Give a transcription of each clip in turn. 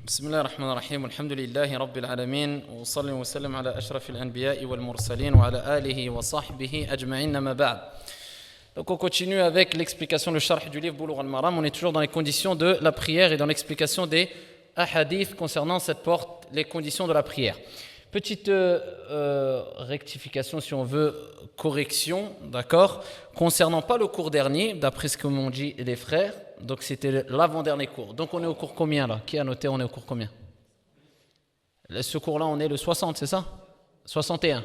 بسم الله الرحمن الرحيم والحمد لله رب العالمين وصلي وسلم على أشرف الأنبياء والمرسلين وعلى آله وصحبه أجمعين ما بعد. Donc on continue avec l'explication, le sharh du livre Bulugh al-Maram. On est toujours dans les conditions de la prière et dans l'explication des hadiths concernant cette porte, les conditions de la prière. Petite rectification, si on veut, correction, d'accord, concernant pas le cours dernier, d'après ce que m'ont dit les frères. Donc c'était l'avant-dernier cours. Donc on est au cours combien là? Qui a noté on est au cours combien? Ce cours-là, on est le 60, c'est ça? 61.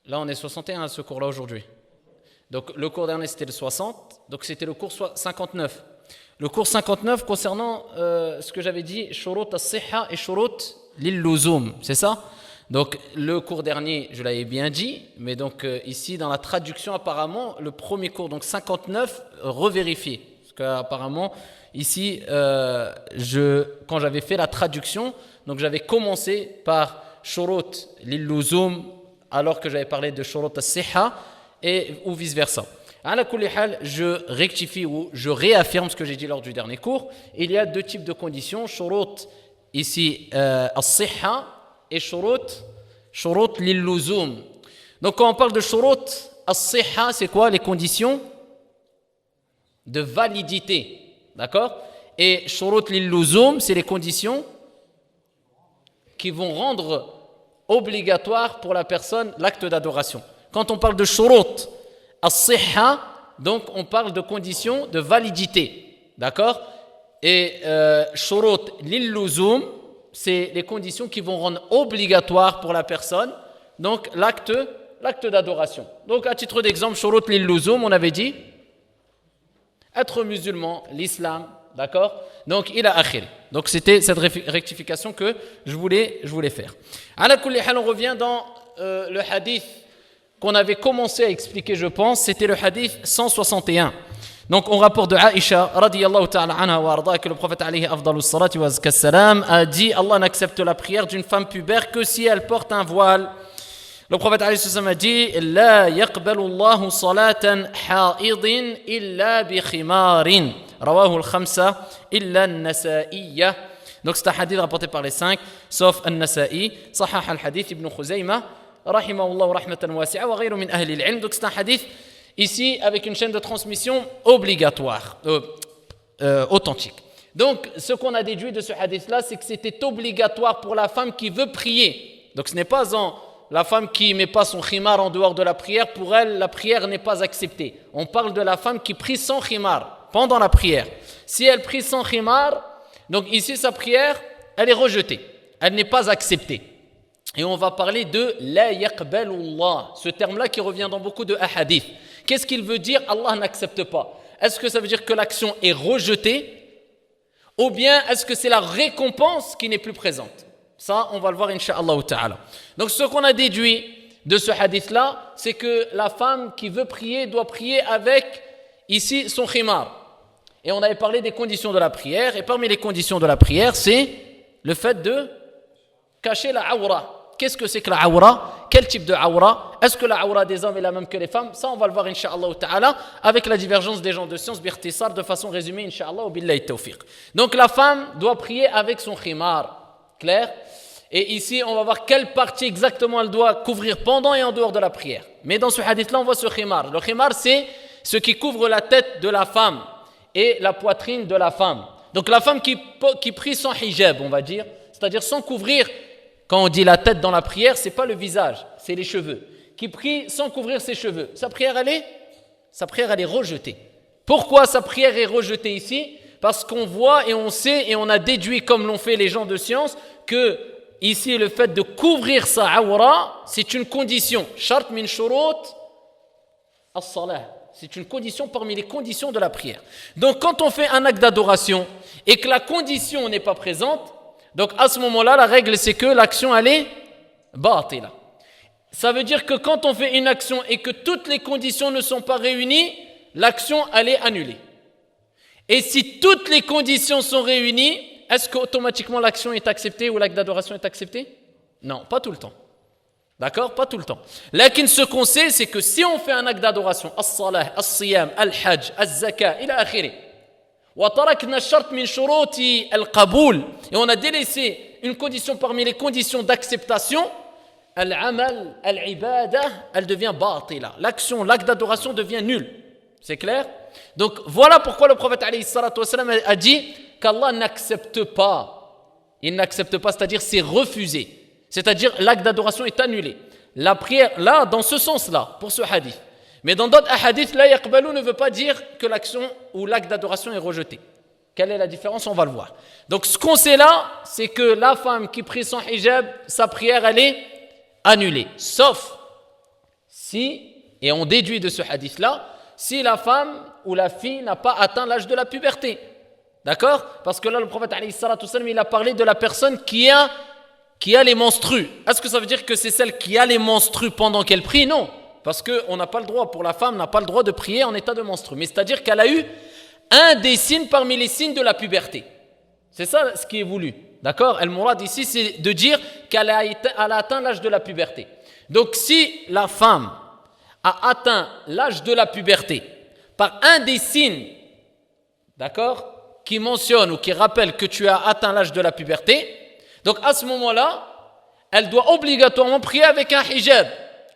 Là, on est 61 à ce cours-là aujourd'hui. Donc le cours dernier, c'était le 60. Donc c'était le cours 59. Le cours 59 concernant ce que j'avais dit, shurut as-sihha et shurut lil-luzum, c'est ça? Donc le cours dernier, je l'avais bien dit, mais donc ici dans la traduction apparemment, le premier cours, donc 59, revérifié. Parce qu'apparemment, ici, quand j'avais fait la traduction, donc j'avais commencé par shurut lil-luzum alors que j'avais parlé de shurut as-sihha ou vice-versa. Ala kulli hal, je rectifie ou je réaffirme ce que j'ai dit lors du dernier cours. Il y a deux types de conditions, shurut ici as-sihha et shurut lil-luzum. Donc quand on parle de shurut as-sihha, c'est quoi les conditions de validité, d'accord? Et shurut lil-luzum, c'est les conditions qui vont rendre obligatoire pour la personne l'acte d'adoration. Quand on parle de shurut as-sihha, donc on parle de conditions de validité, d'accord? Et shurut lil-luzum, c'est les conditions qui vont rendre obligatoire pour la personne donc l'acte d'adoration. Donc à titre d'exemple, shurut lil-luzum, on avait dit être musulman, l'islam, d'accord? Donc ila akhir. Donc c'était cette rectification que je voulais faire. Ala kulli hal, on revient dans le hadith qu'on avait commencé à expliquer, je pense, c'était le hadith 161. Donc on rapporte de Aïcha radiyallahu ta'ala anha wa arda que le prophète alayhi afdalus salati wa azka salam a dit Allah n'accepte la prière d'une femme pubère que si elle porte un voile. Le prophète alayhi salam a dit la yaqbalu Allahu salatan ha'idin illa bi khimarin. Rawahu al-khamsa illa an-nasa'iyya. Donc c'est un hadith rapporté par les 5 sauf an-nasa'i. Sahah al-hadith ibn Khuzaymah rahimahullah rahmatan wasi'a wa ghayru min ahli al-ilm. Donc c'est un hadith ici avec une chaîne de transmission obligatoire, authentique. Donc ce qu'on a déduit de ce hadith-là, c'est que c'était obligatoire pour la femme qui veut prier. Donc ce n'est pas la femme qui ne met pas son khimar en dehors de la prière, pour elle la prière n'est pas acceptée. On parle de la femme qui prie sans khimar pendant la prière. Si elle prie sans khimar, donc ici sa prière, elle est rejetée, elle n'est pas acceptée. Et on va parler de la yaqbalullah, ce terme-là qui revient dans beaucoup de hadiths. Qu'est-ce qu'il veut dire? Allah n'accepte pas. Est-ce que ça veut dire que l'action est rejetée? Ou bien est-ce que c'est la récompense qui n'est plus présente? Ça, on va le voir incha'Allah ta'ala. Donc ce qu'on a déduit de ce hadith-là, c'est que la femme qui veut prier doit prier avec ici son khimar. Et on avait parlé des conditions de la prière. Et parmi les conditions de la prière, c'est le fait de cacher la awra. Qu'est-ce que c'est que la awra? Quel type de awra? Est-ce que la awra des hommes est la même que les femmes? Ça, on va le voir, incha'Allah ta'ala, avec la divergence des gens de science, birtisar, de façon résumée, incha'Allah, billahi tawfiq. Donc, la femme doit prier avec son khimar. Clair? Et ici, on va voir quelle partie exactement elle doit couvrir pendant et en dehors de la prière. Mais dans ce hadith-là, on voit ce khimar. Le khimar, c'est ce qui couvre la tête de la femme et la poitrine de la femme. Donc, la femme qui prie sans hijab, on va dire, c'est-à-dire sans couvrir. Quand on dit la tête dans la prière, ce n'est pas le visage, c'est les cheveux. Qui prie sans couvrir ses cheveux. Sa prière, elle est rejetée. Pourquoi sa prière est rejetée ici? Parce qu'on voit et on sait et on a déduit, comme l'ont fait les gens de science, que ici, le fait de couvrir sa awra, c'est une condition. Shart min shurut as-salah. C'est une condition parmi les conditions de la prière. Donc, quand on fait un acte d'adoration et que la condition n'est pas présente, donc à ce moment-là, la règle c'est que l'action elle est batila. Ça veut dire que quand on fait une action et que toutes les conditions ne sont pas réunies, l'action elle est annulée. Et si toutes les conditions sont réunies, est-ce qu'automatiquement l'action est acceptée ou l'acte d'adoration est accepté? Non, pas tout le temps. D'accord? Pas tout le temps. Lakin ce qu'on sait, c'est que si on fait un acte d'adoration, as-salah, as-siyam, al-hajj, az-zaka, ila akhiri, وتركنا الشرط من شروط القبول. Et on a délaissé une condition parmi les conditions d'acceptation. Al-amal, al-ibada, elle devient batila. L'action, l'acte d'adoration devient nul. C'est clair? Donc voilà pourquoi le prophète alayhi salatu wassalam a dit qu'Allah n'accepte pas. Il n'accepte pas, c'est-à-dire c'est refusé. C'est-à-dire l'acte d'adoration est annulé. La prière, là, dans ce sens-là, pour ce hadith. Mais dans d'autres hadiths, la yaqbalu ne veut pas dire que l'action ou l'acte d'adoration est rejeté. Quelle est la différence? On va le voir. Donc ce qu'on sait là, c'est que la femme qui prie sans hijab, sa prière, elle est annulée. Sauf si, et on déduit de ce hadith-là, si la femme ou la fille n'a pas atteint l'âge de la puberté. D'accord? Parce que là, le prophète, alayhi salatu wassalam, il a parlé de la personne qui a les menstrues. Est-ce que ça veut dire que c'est celle qui a les menstrues pendant qu'elle prie? Non. Parce qu'on n'a pas le droit, pour la femme, n'a pas le droit de prier en état de menstru. Mais c'est-à-dire qu'elle a eu un des signes parmi les signes de la puberté. C'est ça ce qui est voulu. D'accord? El-Mourad ici, c'est de dire qu'elle a atteint l'âge de la puberté. Donc si la femme a atteint l'âge de la puberté par un des signes, d'accord, qui mentionne ou qui rappelle que tu as atteint l'âge de la puberté, donc à ce moment-là, elle doit obligatoirement prier avec un hijab,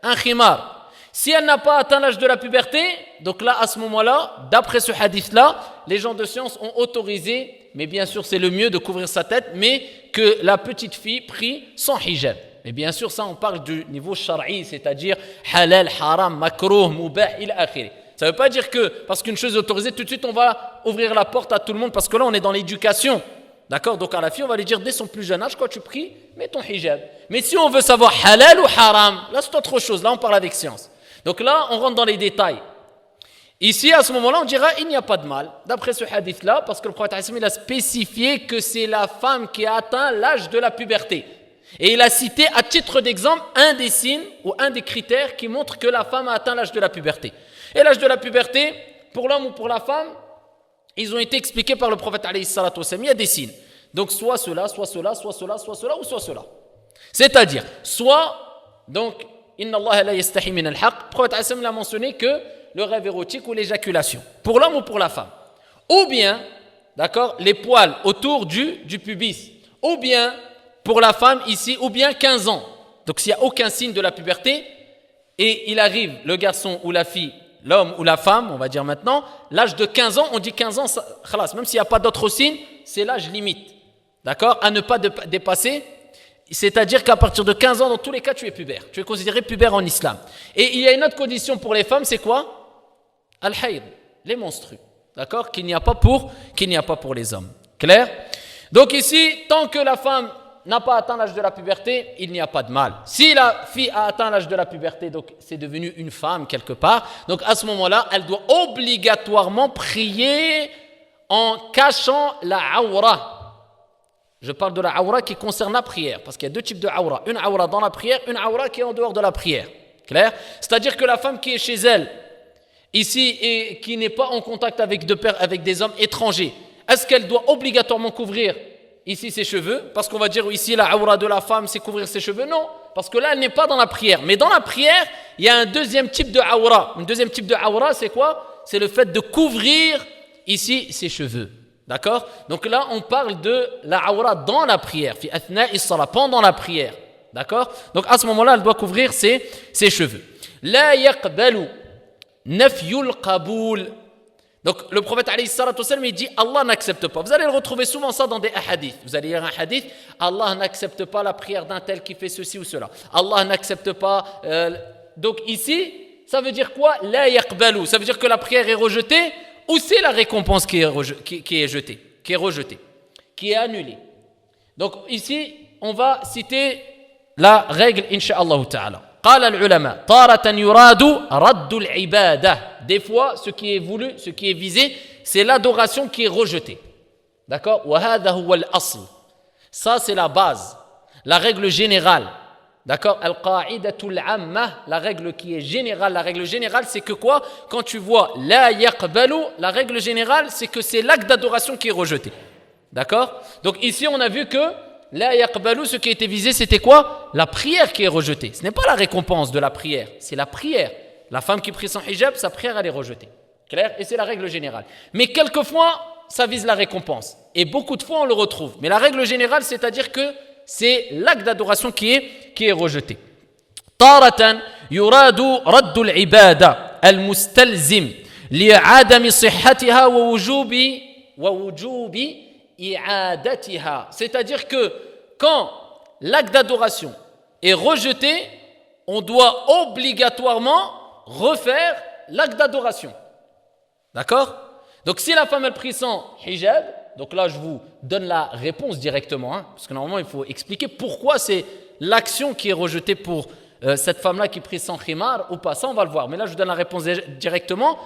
un khimar. Si elle n'a pas atteint l'âge de la puberté, donc là, à ce moment-là, d'après ce hadith-là, les gens de science ont autorisé, mais bien sûr c'est le mieux de couvrir sa tête, mais que la petite fille prie sans hijab. Mais bien sûr, ça on parle du niveau shar'i, c'est-à-dire halal, haram, makruh, mubah, ila akhiri. Ça ne veut pas dire que parce qu'une chose est autorisée, tout de suite on va ouvrir la porte à tout le monde, parce que là on est dans l'éducation. D'accord? Donc à la fille, on va lui dire dès son plus jeune âge, quand tu pries, mets ton hijab. Mais si on veut savoir halal ou haram, là c'est autre chose, là on parle avec science. Donc là, on rentre dans les détails. Ici, à ce moment-là, on dira il n'y a pas de mal, d'après ce hadith-là, parce que le prophète il a spécifié que c'est la femme qui a atteint l'âge de la puberté. Et il a cité à titre d'exemple un des signes ou un des critères qui montrent que la femme a atteint l'âge de la puberté. Et l'âge de la puberté, pour l'homme ou pour la femme, ils ont été expliqués par le prophète alayhi salatu wassalam. Il y a des signes. Donc soit cela, soit cela, soit cela, soit cela ou soit cela. C'est-à-dire, soit, donc, Inna Allah la yastahi min al-haq. Le prophète l'a mentionné que le rêve érotique ou l'éjaculation, pour l'homme ou pour la femme. Ou bien, d'accord, les poils autour du pubis. Ou bien, pour la femme ici, ou bien 15 ans. Donc s'il n'y a aucun signe de la puberté, et il arrive, le garçon ou la fille, l'homme ou la femme, on va dire maintenant, l'âge de 15 ans, on dit 15 ans, khalas, même s'il n'y a pas d'autres signes, c'est l'âge limite. D'accord? À ne pas dépasser. C'est-à-dire qu'à partir de 15 ans, dans tous les cas, tu es pubère. Tu es considéré pubère en islam. Et il y a une autre condition pour les femmes, c'est quoi? Al-hayd, les menstrues. D'accord? Qu'il n'y a pas pour les hommes. Clair? Donc ici, tant que la femme n'a pas atteint l'âge de la puberté, il n'y a pas de mal. Si la fille a atteint l'âge de la puberté, donc c'est devenu une femme quelque part, donc à ce moment-là, elle doit obligatoirement prier en cachant la awra. Je parle de la awra qui concerne la prière, parce qu'il y a deux types de awra. Une awra dans la prière, une awra qui est en dehors de la prière. Clair? C'est-à-dire que la femme qui est chez elle, ici, et qui n'est pas en contact avec des hommes étrangers, est-ce qu'elle doit obligatoirement couvrir ici ses cheveux? Parce qu'on va dire ici la awra de la femme, c'est couvrir ses cheveux. Non, parce que là, elle n'est pas dans la prière. Mais dans la prière, il y a un deuxième type de awra. Un deuxième type de awra, c'est quoi? C'est le fait de couvrir ici ses cheveux. D'accord? Donc là, on parle de la awra dans la prière, fi athna'i s-salat, pendant la prière. D'accord? Donc à ce moment-là, elle doit couvrir ses cheveux. La yaqbalu nafyul qaboul. Donc le prophète alayhi salatu wassalam, il dit Allah n'accepte pas. Vous allez le retrouver souvent ça dans des hadiths. Vous allez lire un hadith, Allah n'accepte pas la prière d'un tel qui fait ceci ou cela. Allah n'accepte pas. Donc ici, ça veut dire quoi? La yaqbalu. Ça veut dire que la prière est rejetée. Ou c'est la récompense qui est rejetée, qui est annulée. Donc ici, on va citer la règle, incha'Allah ta'ala. قال العلماء طارة يراد رد العبادة. Des fois, ce qui est voulu, ce qui est visé, c'est l'adoration qui est rejetée. D'accord? وهذا هو الأصل. Ça, c'est la base, la règle générale. D'accord? Al-qa'idatul amma, la règle qui est générale. La règle générale, c'est que quoi? Quand tu vois la yaqbalu, la règle générale, c'est que c'est l'acte d'adoration qui est rejeté. D'accord? Donc ici, on a vu que la yaqbalu, ce qui a été visé, c'était quoi? La prière qui est rejetée. Ce n'est pas la récompense de la prière, c'est la prière. La femme qui prie sans hijab, sa prière, elle est rejetée. Clair? Et c'est la règle générale. Mais quelquefois, ça vise la récompense. Et beaucoup de fois, on le retrouve. Mais la règle générale, c'est-à-dire que c'est l'acte d'adoration qui est rejeté. تارة يراد رد العبادة المستلزم لعدم صحتها ووجوب إعادتها. C'est-à-dire que quand l'acte d'adoration est rejeté, on doit obligatoirement refaire l'acte d'adoration. D'accord? Donc si la femme elle prie sans hijab, donc là je vous donne la réponse directement, parce que normalement il faut expliquer pourquoi c'est l'action qui est rejetée pour cette femme-là qui prie sans khimar ou pas. Ça on va le voir, mais là je vous donne la réponse directement.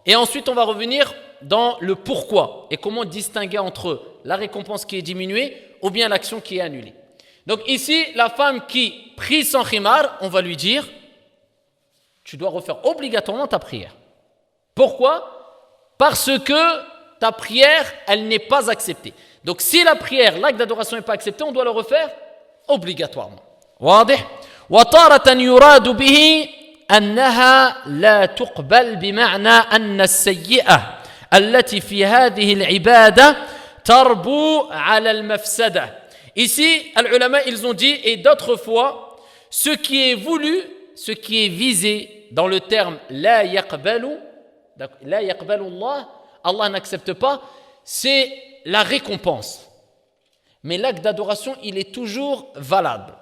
Et ensuite on va revenir dans le pourquoi et comment distinguer entre la récompense qui est diminuée ou bien l'action qui est annulée. Donc ici, la femme qui prie sans khimar, on va lui dire, tu dois refaire obligatoirement ta prière. Pourquoi? Parce que ta prière, elle n'est pas acceptée. Donc si la prière, l'acte d'adoration n'est pas accepté, on doit le refaire obligatoirement. واضح؟ وتارة يراد به أنها لا تقبل بمعنى أن السيئة التي في هذه العبادة تربو على المفسدة. Ici, les ulama, ils ont dit, et d'autres fois, ce qui est voulu, ce qui est visé dans le terme la yaqbalu Allah, Allah n'accepte pas, c'est la récompense. Mais l'acte d'adoration, il est toujours valable.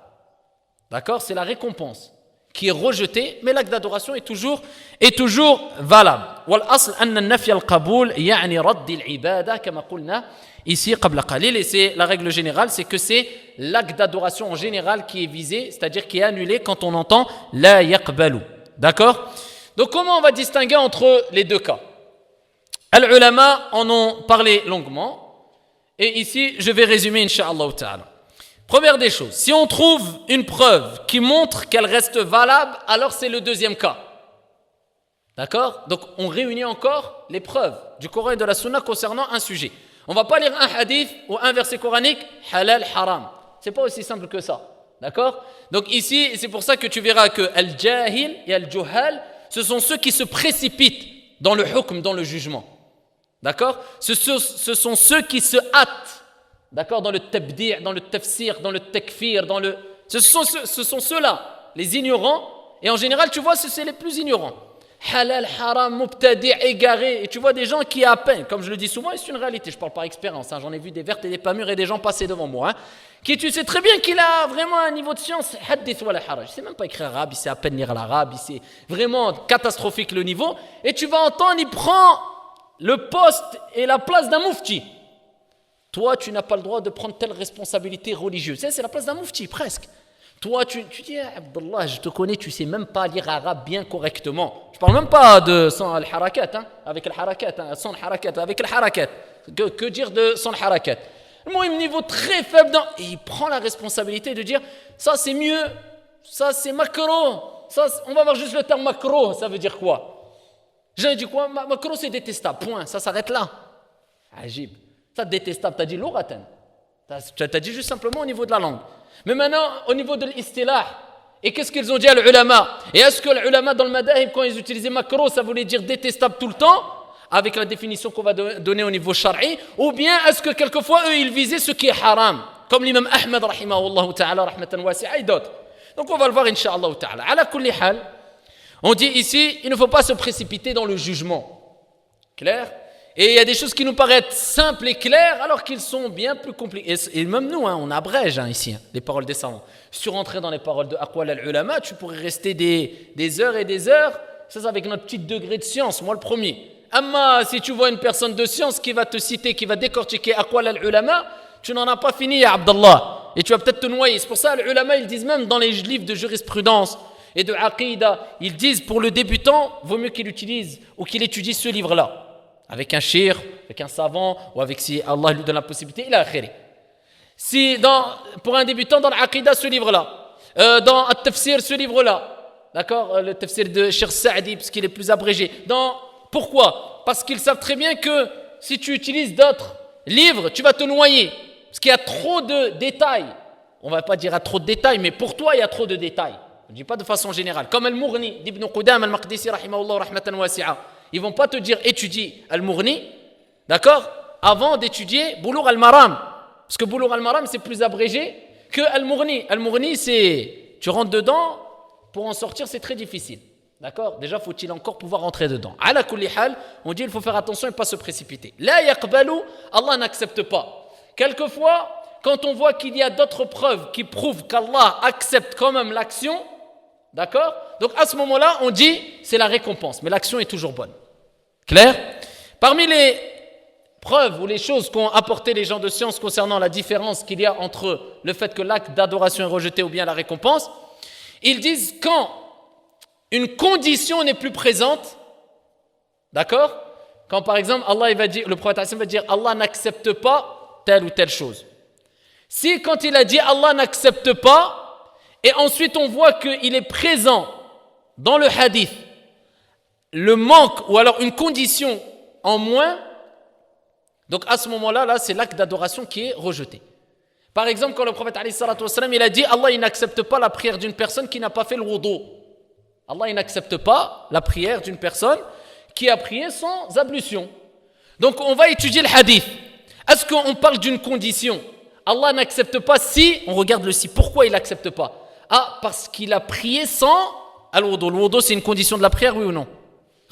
D'accord? C'est la récompense qui est rejetée, mais l'acte d'adoration est toujours valable. والأصل أن النفي القبول يعني رد العبادة كما قلنا ici قبل قليل, et c'est la règle générale, c'est que c'est l'acte d'adoration en général qui est visé, c'est-à-dire qui est annulé quand on entend la yaqbalu. D'accord? Donc comment on va distinguer entre les deux cas? Les ulama en ont parlé longuement, et ici je vais résumer incha'Allah ta'ala. Première des choses, si on trouve une preuve qui montre qu'elle reste valable, alors c'est le deuxième cas. D'accord? Donc on réunit encore les preuves du Coran et de la Sunna concernant un sujet. On ne va pas lire un hadith ou un verset coranique, halal, haram. Ce n'est pas aussi simple que ça. D'accord? Donc ici, c'est pour ça que tu verras que al-jahil et al-juhal, ce sont ceux qui se précipitent dans le hukm, dans le jugement. D'accord? Ce sont ceux qui se hâtent. D'accord? Dans le tabdi', dans le tafsir, dans le takfir, ce sont ceux-là, les ignorants. Et en général, tu vois, c'est les plus ignorants. Halal, haram, mubtadi', égaré. Et tu vois des gens qui à peine, comme je le dis souvent, et c'est une réalité, je parle par expérience, j'en ai vu des vertes et des pas mûres et des gens passer devant moi, qui tu sais très bien qu'il a vraiment un niveau de science, hadith wala haraj. Il sait même pas écrire arabe, il sait à peine lire l'arabe, c'est vraiment catastrophique le niveau. Et tu vas entendre, il prend le poste et la place d'un moufti. Toi, tu n'as pas le droit de prendre telle responsabilité religieuse. C'est la place d'un moufti, presque. Toi, tu dis, Abdallah, je te connais, tu ne sais même pas lire arabe bien correctement. Je ne parle même pas de sans le harakat, avec le harakat, sans le harakat, avec le harakat. Que dire de sans le harakat? Moi, il me niveau très faible. Et il prend la responsabilité de dire, ça c'est mieux, ça c'est macro. Ça, on va voir juste le terme macro, ça veut dire quoi? J'ai dit quoi? Macro c'est détestable, point, ça s'arrête là. Ajib. Ça détestable, tu as dit l'ouratan. Tu as dit juste simplement au niveau de la langue. Mais maintenant, au niveau de l'istilah, et qu'est-ce qu'ils ont dit à l'ulama? Et est-ce que l'ulama dans le madahib, quand ils utilisaient makro, ça voulait dire détestable tout le temps, avec la définition qu'on va donner au niveau shar'i, ou bien est-ce que quelquefois, eux, ils visaient ce qui est haram, comme l'imam Ahmed, rahimahullah ta'ala, rahmatan wasi'a, et d'autres. Donc on va le voir, incha'Allah ta'ala. Ala kulli hal, on dit ici, il ne faut pas se précipiter dans le jugement. Clair? Et il y a des choses qui nous paraissent simples et claires alors qu'ils sont bien plus compliqués. Et même nous, on abrège ici les paroles des savants. Si tu rentrais dans les paroles de Aqwal al-Ulama, tu pourrais rester des heures et des heures. Ça, c'est avec notre petit degré de science, moi le premier. Amma, si tu vois une personne de science qui va te citer, qui va décortiquer Aqwal al-Ulama, tu n'en as pas fini, ya Abdallah. Et tu vas peut-être te noyer. C'est pour ça, les ulama, ils disent même dans les livres de jurisprudence et de aqida, ils disent pour le débutant, vaut mieux qu'il utilise ou qu'il étudie ce livre-là. Avec un shir, avec un savant, ou avec si Allah lui donne la possibilité, il a khiri. Si pour un débutant dans l'aqida, ce livre-là, dans le-tafsir, ce livre-là, d'accord, le tafsir de Cheikh Saadi, parce qu'il est plus abrégé. Pourquoi? Parce qu'ils savent très bien que si tu utilises d'autres livres, tu vas te noyer, parce qu'il y a trop de détails. On ne va pas dire à trop de détails, mais pour toi, il y a trop de détails. Je ne dis pas de façon générale. Comme Al-Mughni d'Ibn Qudam al-Maqdisi, rahimahullah, rahmatan wasi'a. Ils ne vont pas te dire étudie Al-Mughni, d'accord? avant d'étudier Boulough al-Maram. Parce que Boulough al-Maram, c'est plus abrégé que Al-Mughni. Al-Mughni, c'est, tu rentres dedans, pour en sortir, c'est très difficile. D'accord? Déjà, faut-il encore pouvoir rentrer dedans. Ala kulli hal, on dit il faut faire attention et pas se précipiter. La yaqbalu, Allah n'accepte pas. Quelquefois, quand on voit qu'il y a d'autres preuves qui prouvent qu'Allah accepte quand même l'action, d'accord? Donc à ce moment-là, on dit c'est la récompense, mais l'action est toujours bonne. Clair? Parmi les preuves ou les choses qu'ont apporté les gens de science concernant la différence qu'il y a entre le fait que l'acte d'adoration est rejeté ou bien la récompense, ils disent quand une condition n'est plus présente, d'accord? Quand par exemple Allah il va dire, le prophète va dire Allah n'accepte pas telle ou telle chose. Si quand il a dit Allah n'accepte pas et ensuite on voit qu'il est présent dans le hadith le manque ou alors une condition en moins, donc à ce moment-là, là, c'est l'acte d'adoration qui est rejeté. Par exemple, quand le prophète il a dit Allah il n'accepte pas la prière d'une personne qui n'a pas fait le wudu. Allah il n'accepte pas la prière d'une personne qui a prié sans ablution. Donc on va étudier le hadith. Est-ce qu'on parle d'une condition? Allah n'accepte pas si, on regarde le si. Pourquoi il n'accepte pas? Ah, parce qu'il a prié sans al-wudu. Le wudu c'est une condition de la prière, oui ou non?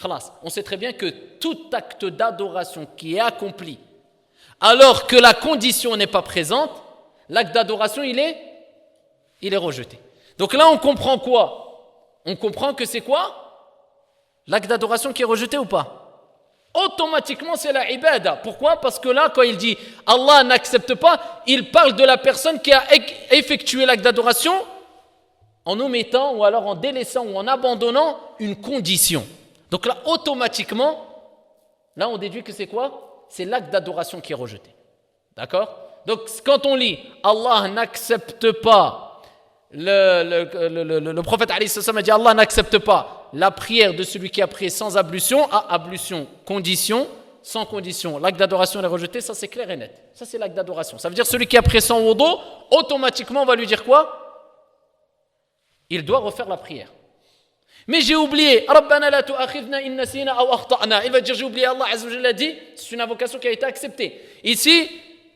Khalas. On sait très bien que tout acte d'adoration qui est accompli alors que la condition n'est pas présente, l'acte d'adoration il est rejeté. Donc là on comprend quoi? On comprend que c'est quoi? L'acte d'adoration qui est rejeté ou pas? Automatiquement c'est la ibada. Pourquoi? Parce que là quand il dit Allah n'accepte pas, il parle de la personne qui a effectué l'acte d'adoration en omettant ou alors en délaissant ou en abandonnant une condition. Donc là automatiquement, là on déduit que c'est quoi? C'est l'acte d'adoration qui est rejeté. D'accord? Donc quand on lit Allah n'accepte pas, le prophète a dit Allah n'accepte pas la prière de celui qui a prié sans ablution, ablution, condition, sans condition, l'acte d'adoration est rejeté, ça c'est clair et net. Ça c'est l'acte d'adoration. Ça veut dire celui qui a prié sans wudu, automatiquement on va lui dire quoi? Il doit refaire la prière. Mais j'ai oublié, Rabbana la tu'akhidna in nasina aw akhta'na. Il va dire j'ai oublié, Allah Azza wa Jalla a dit, c'est une invocation qui a été acceptée. Ici,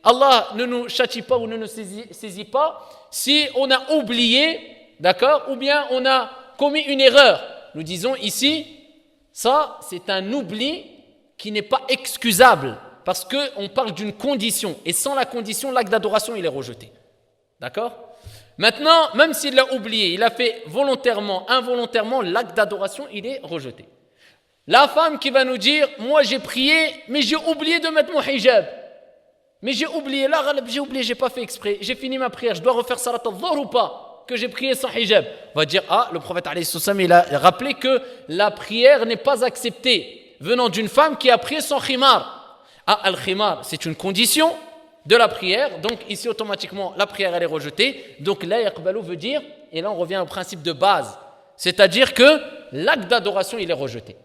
Allah ne nous châtie pas ou ne nous saisit pas si on a oublié, d'accord, ou bien on a commis une erreur. Nous disons ici, ça c'est un oubli qui n'est pas excusable parce qu'on parle d'une condition et sans la condition, l'acte d'adoration il est rejeté. D'accord? Maintenant, même s'il l'a oublié, il a fait volontairement, involontairement, l'acte d'adoration, il est rejeté. La femme qui va nous dire, moi j'ai prié, mais j'ai oublié de mettre mon hijab. Mais j'ai oublié, j'ai pas fait exprès, j'ai fini ma prière, je dois refaire salat al-dhuhr ou pas, que j'ai prié sans hijab. On va dire, le prophète il a rappelé que la prière n'est pas acceptée venant d'une femme qui a prié sans khimar. Al-khimar, c'est une condition de la prière, donc ici automatiquement la prière elle est rejetée, donc la yaqbalu veut dire, et là on revient au principe de base, c'est-à-dire que l'acte d'adoration il est rejeté.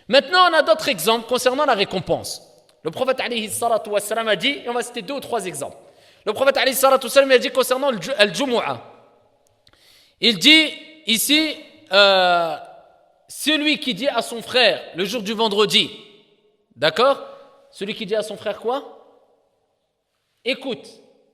Maintenant on a d'autres exemples concernant la récompense. Le prophète alayhi salatu wassalam a dit, et on va citer 2 ou 3 exemples. Le prophète alayhi salatu wassalam a dit concernant le Jumu'ah, il dit ici, celui qui dit à son frère le jour du vendredi, d'accord, celui qui dit à son frère quoi? Écoute,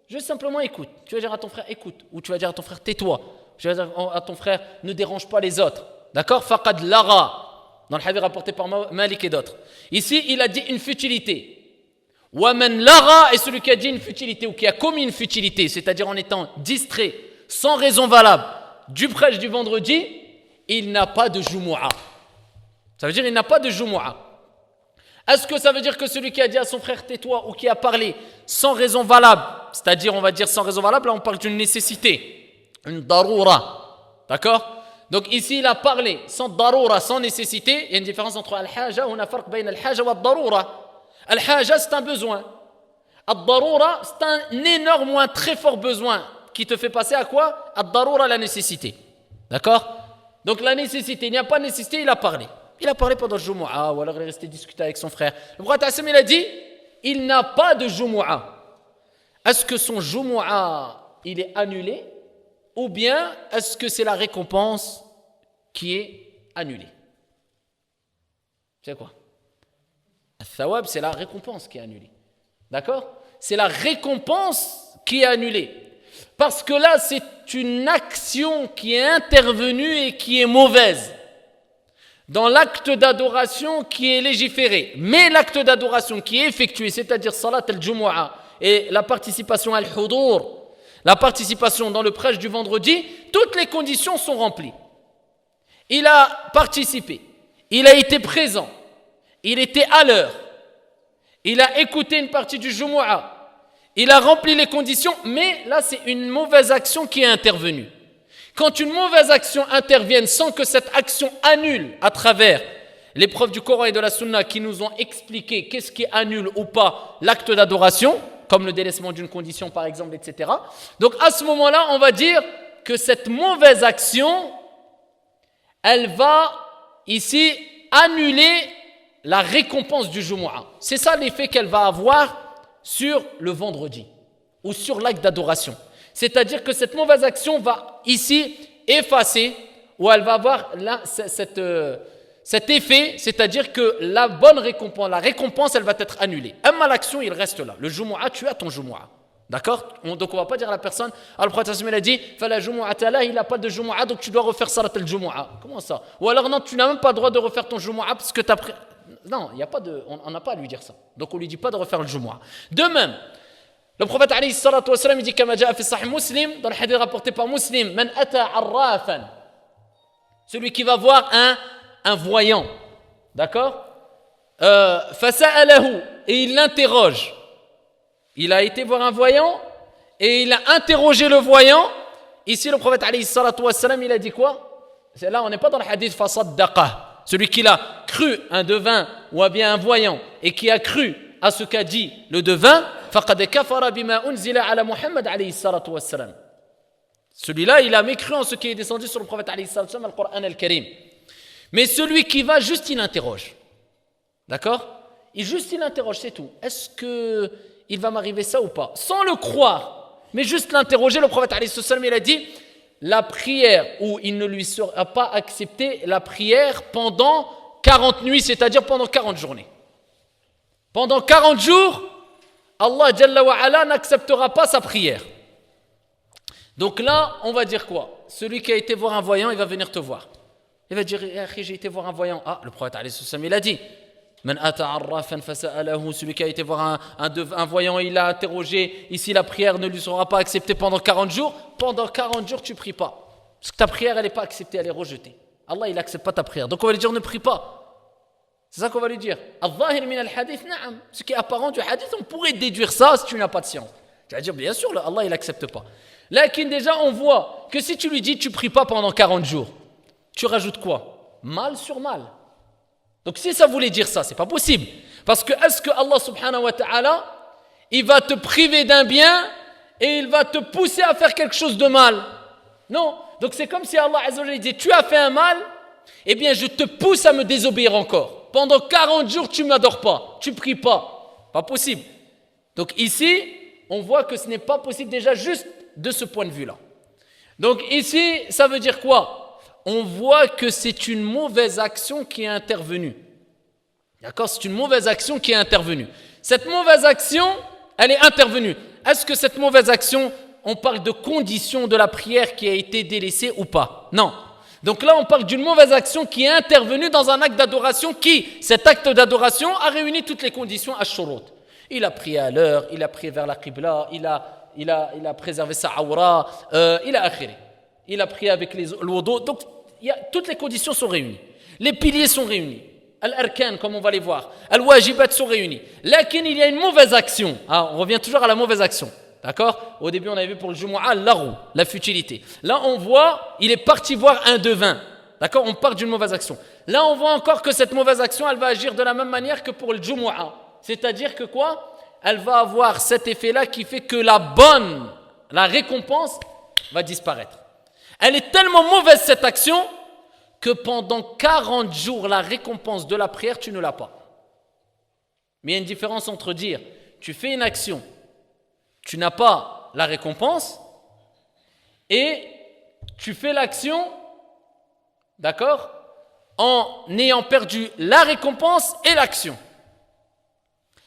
juste simplement écoute. Tu vas dire à ton frère écoute, ou tu vas dire à ton frère tais-toi. Tu vas dire à ton frère ne dérange pas les autres. D'accord? Faqad lara, dans le hadith rapporté par Malik et d'autres. Ici, il a dit une futilité. Wa man lara est celui qui a dit une futilité ou qui a commis une futilité, c'est-à-dire en étant distrait, sans raison valable, du prêche du vendredi, il n'a pas de Jumu'ah. Ça veut dire il n'a pas de Jumu'ah. Est-ce que ça veut dire que celui qui a dit à son frère tais-toi ou qui a parlé sans raison valable, c'est-à-dire on va dire sans raison valable, là on parle d'une nécessité, une daroura, d'accord? Donc ici il a parlé sans daroura, sans nécessité, il y a une différence entre al-haja, on a farq bayn al-haja wa al-daroura. Al-haja c'est un besoin, al-daroura c'est un énorme ou un très fort besoin qui te fait passer à quoi? Al-daroura, la nécessité, d'accord? Donc la nécessité, il n'y a pas de nécessité, il a parlé. Il a parlé pendant le Jumu'ah, ou alors il est resté discuter avec son frère. Le prophète il a dit, il n'a pas de Jumu'ah. Est-ce que son Jumu'ah, il est annulé? Ou bien, est-ce que c'est la récompense qui est annulée? C'est quoi? Al-thawab, c'est la récompense qui est annulée. D'accord? C'est la récompense qui est annulée. Parce que là, c'est une action qui est intervenue et qui est mauvaise. Dans l'acte d'adoration qui est légiféré. Mais l'acte d'adoration qui est effectué, c'est-à-dire salat al-jumu'ah et la participation al-hudur, la participation dans le prêche du vendredi, toutes les conditions sont remplies. Il a participé, il a été présent, il était à l'heure, il a écouté une partie du jumu'ah, il a rempli les conditions, mais là c'est une mauvaise action qui est intervenue. Quand une mauvaise action intervienne sans que cette action annule à travers les preuves du Coran et de la Sunna qui nous ont expliqué qu'est-ce qui annule ou pas l'acte d'adoration, comme le délaissement d'une condition par exemple, etc. Donc à ce moment-là, on va dire que cette mauvaise action, elle va ici annuler la récompense du Jumu'ah. C'est ça l'effet qu'elle va avoir sur le vendredi ou sur l'acte d'adoration. C'est-à-dire que cette mauvaise action va ici effacer, ou elle va avoir là, cet effet, c'est-à-dire que la bonne récompense, la récompense, elle va être annulée. Amma l'action, il reste là. Le Jumu'ah, tu as ton Jumu'ah. D'accord? Donc on ne va pas dire à la personne, le prophète il a dit, Fala Jumu'ah, il n'a pas de Jumu'ah, donc tu dois refaire Salat al-Jumu'ah. Comment ça? Ou alors non, tu n'as même pas le droit de refaire ton Jumu'ah parce que tu as pris. Non, il y a pas de, on n'a pas à lui dire ça. Donc on ne lui dit pas de refaire le Jumu'ah. De même, le prophète alayhi salatu wa salam, il dit kama ja'a fi sahih Muslim, dans le hadith rapporté par Muslim, man ata arrafan, celui qui va voir un voyant, d'accord, fasa'alahu, et il l'interroge. Il a été voir un voyant et il a interrogé le voyant. Ici le prophète alayhi salatu wa salam, il a dit quoi? C'est là, on n'est pas dans le hadith fasaddaqah, celui qui a cru un devin ou bien un voyant et qui a cru à ce qu'a dit le devin, faqad kafara bima unzila ala Muhammad alayhi salatu wassalam. Celui-là, il a mécru en ce qui est descendu sur le prophète alayhi salatu wassalam, le Coran al-Karim. Mais celui qui va, juste il interroge. D'accord? Il interroge, c'est tout. Est-ce que il va m'arriver ça ou pas? Sans le croire, mais juste l'interroger, le prophète alayhi salatu wassalam, il a dit la prière où il ne lui sera pas accepté la prière pendant 40 nuits, c'est-à-dire pendant 40 journées. Pendant 40 jours, Allah Jalla wa Ala n'acceptera pas sa prière. Donc là, on va dire quoi? Celui qui a été voir un voyant, il va venir te voir. Il va dire, j'ai été voir un voyant. Ah, le prophète alayhi salam, il a dit, Man ata arrafan fasa'alahu, celui qui a été voir un voyant, il l'a interrogé. Ici, la prière ne lui sera pas acceptée pendant 40 jours. Pendant 40 jours, tu ne pries pas. Parce que ta prière, elle n'est pas acceptée, elle est rejetée. Allah, il n'accepte pas ta prière. Donc on va lui dire, ne prie pas. C'est ça qu'on va lui dire. Al-zahir min al-hadith, na'am. Ce qui est apparent du hadith, on pourrait déduire ça si tu n'as pas de science. Tu vas dire, bien sûr, Allah, il n'accepte pas. Là, déjà, on voit que si tu lui dis, tu ne pries pas pendant 40 jours, tu rajoutes quoi? Mal sur mal. Donc, si ça voulait dire ça, c'est pas possible. Parce que, est-ce que Allah subhanahu wa ta'ala, il va te priver d'un bien et il va te pousser à faire quelque chose de mal? Non. Donc, c'est comme si Allah azza wa jalla dit, tu as fait un mal, eh bien, je te pousse à me désobéir encore. Pendant 40 jours, tu ne m'adores pas, tu ne pries pas. Pas possible. Donc ici, on voit que ce n'est pas possible déjà juste de ce point de vue-là. Donc ici, ça veut dire quoi? On voit que c'est une mauvaise action qui est intervenue. D'accord? C'est une mauvaise action qui est intervenue. Cette mauvaise action, elle est intervenue. Est-ce que cette mauvaise action, on parle de condition de la prière qui a été délaissée ou pas? Non. Donc là, on parle d'une mauvaise action qui est intervenue dans un acte d'adoration cet acte d'adoration a réuni toutes les conditions à shurut. Il a prié à l'heure, il a prié vers la qibla, il a préservé sa awra, il a akhiri. Il a prié avec le wudu. Donc, toutes les conditions sont réunies. Les piliers sont réunis. Al-arkan, comme on va les voir. Al-wajibat sont réunis. Lakin, il y a une mauvaise action. Ah, on revient toujours à la mauvaise action. D'accord? Au début, on avait vu pour le Jumu'ah, l'arou, la futilité. Là, on voit, il est parti voir un devin. D'accord? On part d'une mauvaise action. Là, on voit encore que cette mauvaise action, elle va agir de la même manière que pour le Jumu'ah. C'est-à-dire que quoi? Elle va avoir cet effet-là qui fait que la récompense va disparaître. Elle est tellement mauvaise, cette action, que pendant 40 jours, la récompense de la prière, tu ne l'as pas. Mais il y a une différence entre dire, tu fais une action, tu n'as pas la récompense, et tu fais l'action, d'accord, en ayant perdu la récompense et l'action.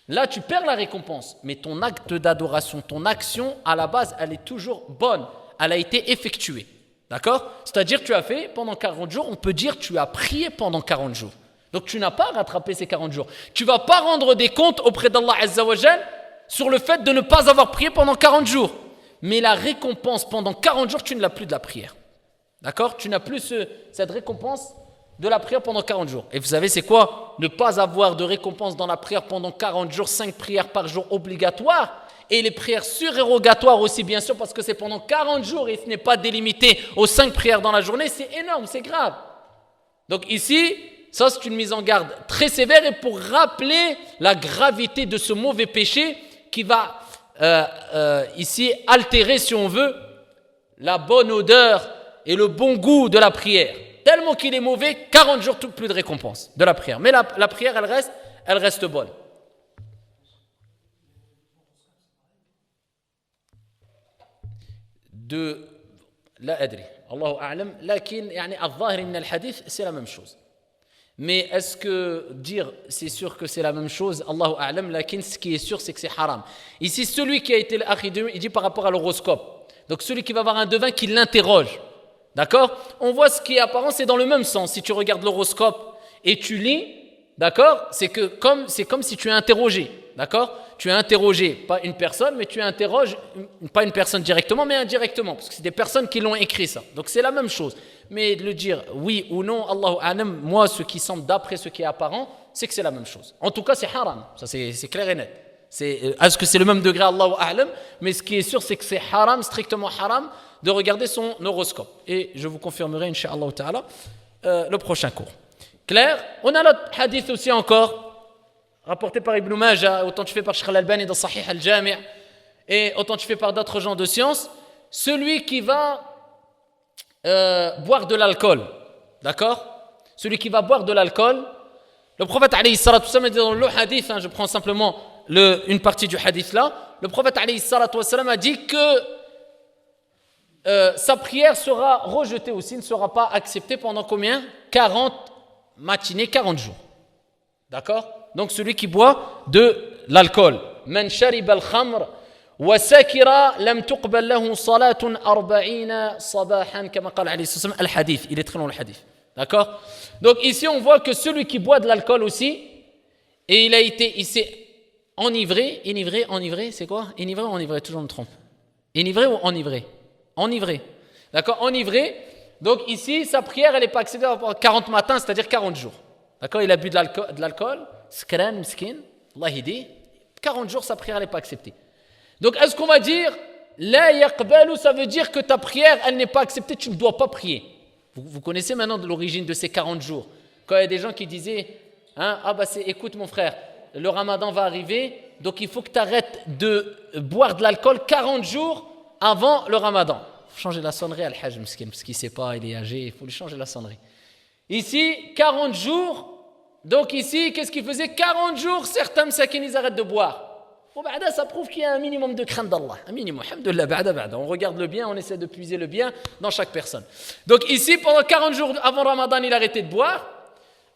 Là, tu perds la récompense, mais ton acte d'adoration, ton action, à la base, elle est toujours bonne. Elle a été effectuée. D'accord? C'est-à-dire, tu as fait pendant 40 jours, on peut dire tu as prié pendant 40 jours. Donc, tu n'as pas rattrapé ces 40 jours. Tu ne vas pas rendre des comptes auprès d'Allah Azza wa Jal sur le fait de ne pas avoir prié pendant 40 jours. Mais la récompense pendant 40 jours, tu ne l'as plus de la prière. D'accord? Tu n'as plus cette récompense de la prière pendant 40 jours. Et vous savez, c'est quoi? Ne pas avoir de récompense dans la prière pendant 40 jours, 5 prières par jour obligatoires. Et les prières surérogatoires aussi, bien sûr, parce que c'est pendant 40 jours et ce n'est pas délimité aux 5 prières dans la journée. C'est énorme, c'est grave. Donc ici, ça c'est une mise en garde très sévère et pour rappeler la gravité de ce mauvais péché qui va ici altérer, si on veut, la bonne odeur et le bon goût de la prière. Tellement qu'il est mauvais, 40 jours, plus de récompense de la prière. Mais la prière, elle reste bonne. لا أدري الله أعلم لكن يعني الظاهر من الحديث c'est la même chose. Mais est-ce que dire c'est sûr que c'est la même chose, Allahu A'lam, lakin ce qui est sûr c'est que c'est haram. Ici celui qui a été l'akhidou, il dit par rapport à l'horoscope. Donc celui qui va avoir un devin qui l'interroge. D'accord? On voit ce qui est apparent, c'est dans le même sens. Si tu regardes l'horoscope et tu lis, d'accord? C'est comme si tu es interrogé. D'accord? Tu as interrogé, pas une personne, mais tu interroges, pas une personne directement, mais indirectement, parce que c'est des personnes qui l'ont écrit ça. Donc c'est la même chose. Mais de le dire oui ou non, Allahu A'lam, moi, ce qui semble d'après ce qui est apparent, c'est que c'est la même chose. En tout cas, c'est haram. Ça, c'est clair et net. Est-ce que c'est le même degré, Allahu A'lam? Mais ce qui est sûr, c'est que c'est haram, strictement haram, de regarder son horoscope. Et je vous confirmerai, Inch'Allah Ta'ala, le prochain cours. Clair? On a l'autre hadith aussi encore, rapporté par Ibn Majah, autant tu fais par Sheikh Al-Albani dans Sahih Al-Jami' et autant tu fais par d'autres gens de science, celui qui va boire de l'alcool, d'accord? Celui qui va boire de l'alcool, le prophète alayhi salatu wassalam dit dans le hadith, je prends simplement une partie du hadith là, le prophète alayhi salatu wassalam a dit que sa prière sera rejetée aussi, ne sera pas acceptée pendant combien? 40 matinées, 40 jours, d'accord? Donc celui qui boit de l'alcool. Man shariba al-khamr wa sakira lam tuqbal lahu salatun 40 sabahan kama qala alayhi sallam al-hadith. Il est très long le hadith. D'accord? Donc ici on voit que celui qui boit de l'alcool aussi et il s'est enivré, c'est quoi? Enivré ou enivré? Toujours on me trompe. Enivré ou enivré? Enivré. D'accord? Enivré. Donc ici sa prière elle n'est pas acceptée pendant 40 matins, c'est-à-dire 40 jours. D'accord? Il a bu de l'alcool. Skran, miskin, Allah hidi, 40 jours sa prière n'est pas acceptée. Donc est-ce qu'on va dire la yaqbalu, ça veut dire que ta prière elle n'est pas acceptée, tu ne dois pas prier. Vous connaissez maintenant l'origine de ces 40 jours. Quand il y a des gens qui disaient écoute mon frère, le ramadan va arriver, donc il faut que tu arrêtes de boire de l'alcool 40 jours avant le ramadan. Il faut changer la sonnerie à al-hajj miskin, parce qu'il ne sait pas, il est âgé, il faut lui changer la sonnerie. Ici 40 jours. Donc ici, qu'est-ce qu'il faisait? 40 jours, certains msakins, ils arrêtent de boire. Bon, ça prouve qu'il y a un minimum de crainte d'Allah. Un minimum, alhamdoulilah, on regarde le bien, on essaie de puiser le bien dans chaque personne. Donc ici, pendant 40 jours avant Ramadan, il a arrêté de boire.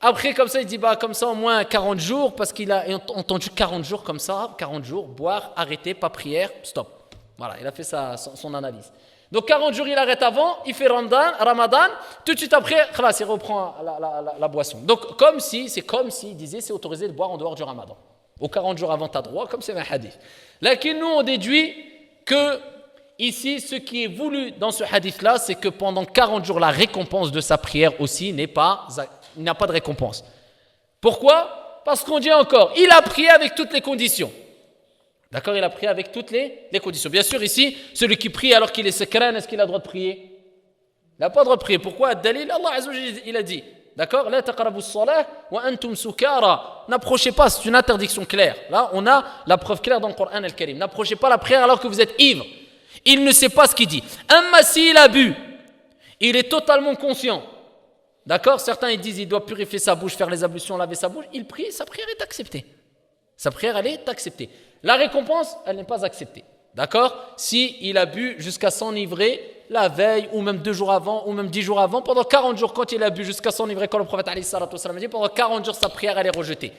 Après, comme ça, il dit, comme ça, au moins 40 jours, parce qu'il a entendu 40 jours comme ça, 40 jours, boire, arrêter, pas prière, stop. Voilà, il a fait son analyse. Donc 40 jours il arrête avant, il fait Ramadan, tout de suite après, il reprend la boisson. Donc c'est comme s'il disait c'est autorisé de boire en dehors du Ramadan. Aux 40 jours avant tu as droit, comme c'est un hadith. Là, nous on déduit que ici ce qui est voulu dans ce hadith là, c'est que pendant 40 jours la récompense de sa prière aussi n'a pas de récompense. Pourquoi? Parce qu'on dit encore, il a prié avec toutes les conditions. D'accord, il a prié avec toutes les conditions. Bien sûr, ici, celui qui prie alors qu'il est sakran, est-ce qu'il a le droit de prier? Il n'a pas le droit de prier. Pourquoi? Dalil, Allah Azza wa Jalla, il a dit. D'accord? La taqrabu as-salah wa antum sukara. N'approchez pas, c'est une interdiction claire. Là, on a la preuve claire dans le Coran al-Karim. N'approchez pas la prière alors que vous êtes ivre. Il ne sait pas ce qu'il dit. Amma s'il a bu, il est totalement conscient. D'accord? Certains ils disent il doit purifier sa bouche, faire les ablutions, laver sa bouche. Il prie, sa prière est acceptée. Sa prière, elle est acceptée. La récompense, elle n'est pas acceptée. D'accord? Si il a bu jusqu'à s'enivrer la veille, ou même 2 jours avant, ou même 10 jours avant, pendant 40 jours, quand il a bu jusqu'à s'enivrer, quand le prophète alayhi salatu wassalam a dit, pendant 40 jours, sa prière, elle est rejetée.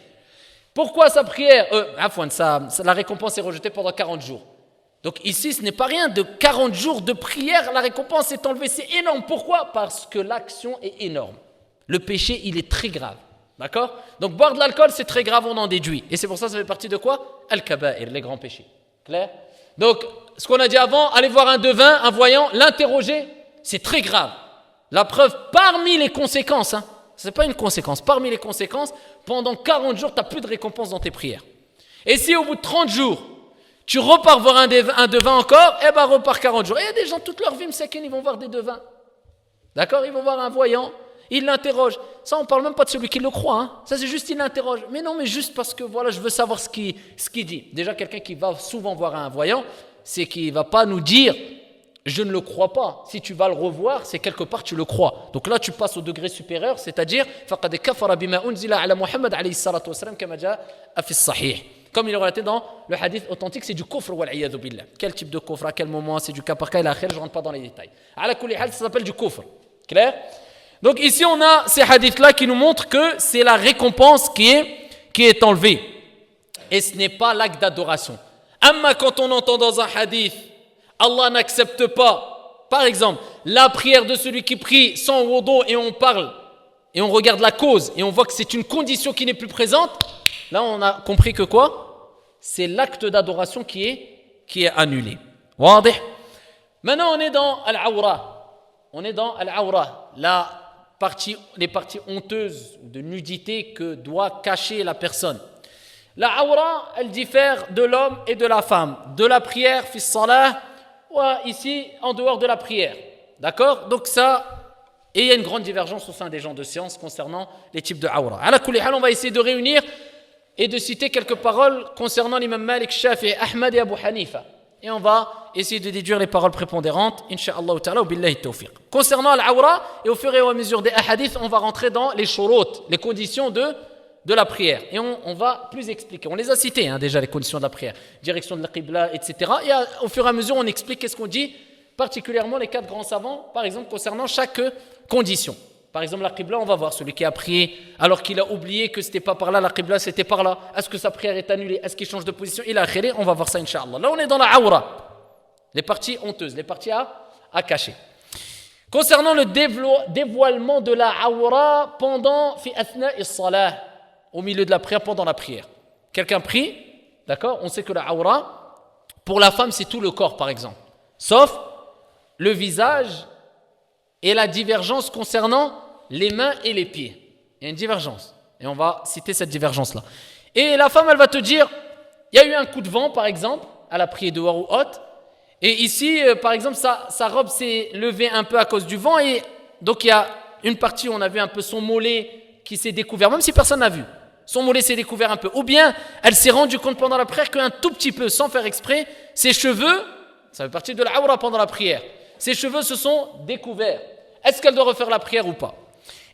Pourquoi sa prière, la récompense est rejetée pendant 40 jours. Donc ici, ce n'est pas rien, de 40 jours de prière, la récompense est enlevée, c'est énorme. Pourquoi? Parce que l'action est énorme. Le péché, il est très grave. D'accord? Donc boire de l'alcool, c'est très grave, on en déduit. Et c'est pour ça que ça fait partie de quoi? Al-kaba'ir, les grands péchés. Clair? Donc, ce qu'on a dit avant, aller voir un devin, un voyant, l'interroger, c'est très grave. La preuve, parmi les conséquences, ce n'est pas une conséquence, parmi les conséquences, pendant 40 jours, tu n'as plus de récompense dans tes prières. Et si au bout de 30 jours, tu repars voir un devin encore, repars 40 jours. Et il y a des gens, toute leur vie, ils vont voir des devins. D'accord? Ils vont voir un voyant, ils l'interrogent. Ça, on ne parle même pas de celui qui le croit. Ça, c'est juste, il l'interroge. Mais non, mais juste parce que, voilà, je veux savoir ce qu'il dit. Déjà, quelqu'un qui va souvent voir un voyant, c'est qu'il ne va pas nous dire « je ne le crois pas ». Si tu vas le revoir, c'est quelque part, tu le crois. Donc là, tu passes au degré supérieur, c'est-à-dire « faqad kafara bima unzila ala Muhammad alayhi salatu wa salam kama jaa fi sahih ». Comme il est relaté dans le hadith authentique, c'est du kufr wal iyadhu billah. Quel type de kufr, à quel moment, c'est du cas par cas, je ne rentre pas dans les détails. Ala kulli hal, ça s'appelle du kufr. Clair? Donc ici, on a ces hadiths-là qui nous montrent que c'est la récompense qui est enlevée. Et ce n'est pas l'acte d'adoration. Amma quand on entend dans un hadith, Allah n'accepte pas, par exemple, la prière de celui qui prie sans wudu et on parle, et on regarde la cause, et on voit que c'est une condition qui n'est plus présente, là on a compris que quoi? C'est l'acte d'adoration qui est annulé. Wadih? Maintenant on est dans Al-Awra. On est dans Al-Awra, les parties honteuses de nudité que doit cacher la personne. La awra, elle diffère de l'homme et de la femme, de la prière, fi salah, ou ici, en dehors de la prière. D'accord? Donc ça, et il y a une grande divergence au sein des gens de science concernant les types de awra. Ala kulli hal, on va essayer de réunir et de citer quelques paroles concernant l'imam Malik, Shafi'i, Ahmad et Abu Hanifa. Et on va essayer de déduire les paroles prépondérantes, incha'Allah ta'ala, wa billahi tawfiq. Concernant l'awra, et au fur et à mesure des hadiths, on va rentrer dans les shurut, les conditions de la prière. Et on va plus expliquer. On les a citées déjà, les conditions de la prière. Direction de la qibla, etc. Et au fur et à mesure, on explique qu'est-ce qu'on dit, particulièrement les 4 grands savants, par exemple, concernant chaque condition. Par exemple, la qibla, on va voir celui qui a prié alors qu'il a oublié que c'était pas par là, la qibla c'était par là. Est-ce que sa prière est annulée? Est-ce qu'il change de position? Il a khéré, on va voir ça, incha'Allah. Là, on est dans la awra, les parties honteuses, les parties à cacher. Concernant le dévoilement de la awra pendant fi athna'i salah, au milieu de la prière, pendant la prière. Quelqu'un prie, d'accord? On sait que la awra, pour la femme, c'est tout le corps, par exemple. Sauf le visage et la divergence concernant les mains et les pieds. Il y a une divergence. Et on va citer cette divergence-là. Et la femme, elle va te dire, il y a eu un coup de vent, par exemple, elle a prié dehors ou haute. Et ici, par exemple, sa robe s'est levée un peu à cause du vent. Et donc, il y a une partie où on a vu un peu son mollet qui s'est découvert, même si personne n'a vu. Son mollet s'est découvert un peu. Ou bien, elle s'est rendue compte pendant la prière qu'un tout petit peu, sans faire exprès, ses cheveux, ça fait partie de l'awra pendant la prière, ses cheveux se sont découverts. Est-ce qu'elle doit refaire la prière ou pas?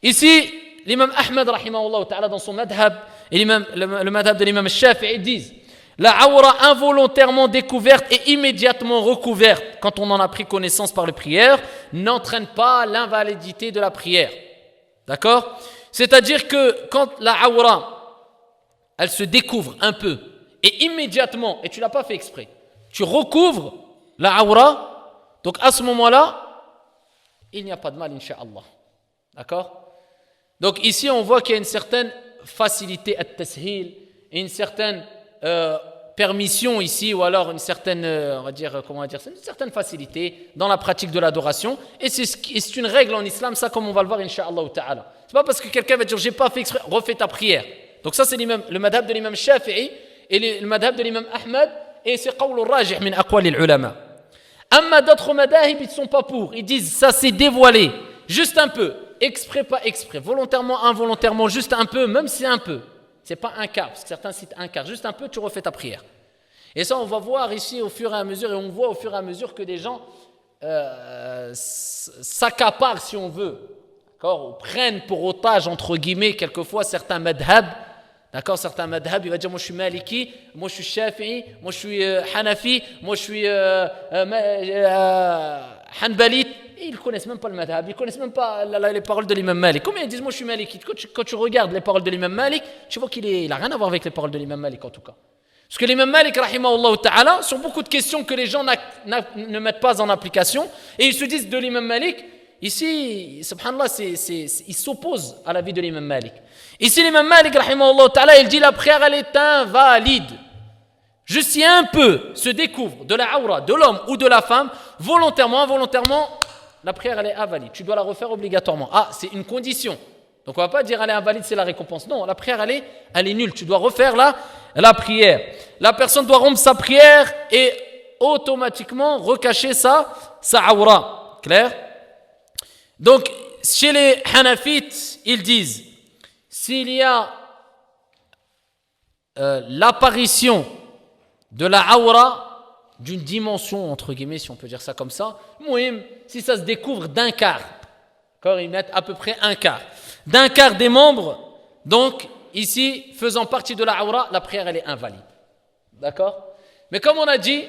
Ici, l'imam Ahmad, rahimahullah ta'ala, dans son madhab, et le madhab de l'imam Shafi'i disent, la awra involontairement découverte et immédiatement recouverte, quand on en a pris connaissance par les prières, n'entraîne pas l'invalidité de la prière. D'accord? C'est-à-dire que quand la awra, elle se découvre un peu, et immédiatement, et tu ne l'as pas fait exprès, tu recouvres la awra, donc à ce moment-là, il n'y a pas de mal, incha'Allah. D'accord? Donc ici, on voit qu'il y a une certaine facilité à tashil, et une certaine permission ici, ou alors une certaine, on va dire, comment on va dire, c'est une certaine facilité dans la pratique de l'adoration, et c'est une règle en islam, ça comme on va le voir, incha'Allah ta'ala. C'est pas parce que quelqu'un va dire, j'ai pas fait exprès, refais ta prière. Donc ça, c'est le madhab de l'imam Shafi'i, et le madhab de l'imam Ahmad, et c'est qawlu rajih min aqwali l'ulama. Amma d'autres madahib, ils ne sont pas pour. Ils disent ça s'est dévoilé, juste un peu, exprès, pas exprès, volontairement, involontairement, juste un peu, même si c'est un peu. C'est pas un quart, parce que certains citent un quart, juste un peu, tu refais ta prière. Et ça, on va voir ici au fur et à mesure, et on voit au fur et à mesure que des gens s'accaparent, si on veut, d'accord, ou prennent pour otage, entre guillemets, quelquefois certains madhab, D'accord, certains madhab, il va dire moi je suis maliki, moi je suis shafi'i, moi je suis hanafi, moi je suis hanbalite. Et ils ne connaissent même pas le madhab, ils ne connaissent même pas les paroles de l'imam Malik. Combien ils disent moi je suis maliki? Quand tu regardes les paroles de l'imam Malik, tu vois qu'il n'a rien à voir avec les paroles de l'imam Malik en tout cas. Parce que l'imam Malik, rahimahullah ta'ala, sur beaucoup de questions que les gens ne mettent pas en application, et ils se disent de l'imam Malik, ici, subhanallah, il s'oppose à la vie de l'imam Malik. Ici, l'imam Malik, rahimahullah ta'ala, il dit la prière, elle est invalide. Juste si un peu se découvre de la aura, de l'homme ou de la femme, volontairement, involontairement, la prière, elle est invalide. Tu dois la refaire obligatoirement. Ah, c'est une condition. Donc on ne va pas dire elle est invalide, c'est la récompense. Non, la prière, elle est nulle. Tu dois refaire la prière. La personne doit rompre sa prière et automatiquement recacher sa aura. Clair? Donc, chez les Hanafites, ils disent, s'il y a l'apparition de la aura d'une dimension, entre guillemets, si on peut dire ça comme ça, mouhim, si ça se découvre d'un quart, d'accord, ils mettent à peu près un quart. D'un quart des membres, donc ici, faisant partie de la aura, la prière elle est invalide. D'accord? Mais comme on a dit,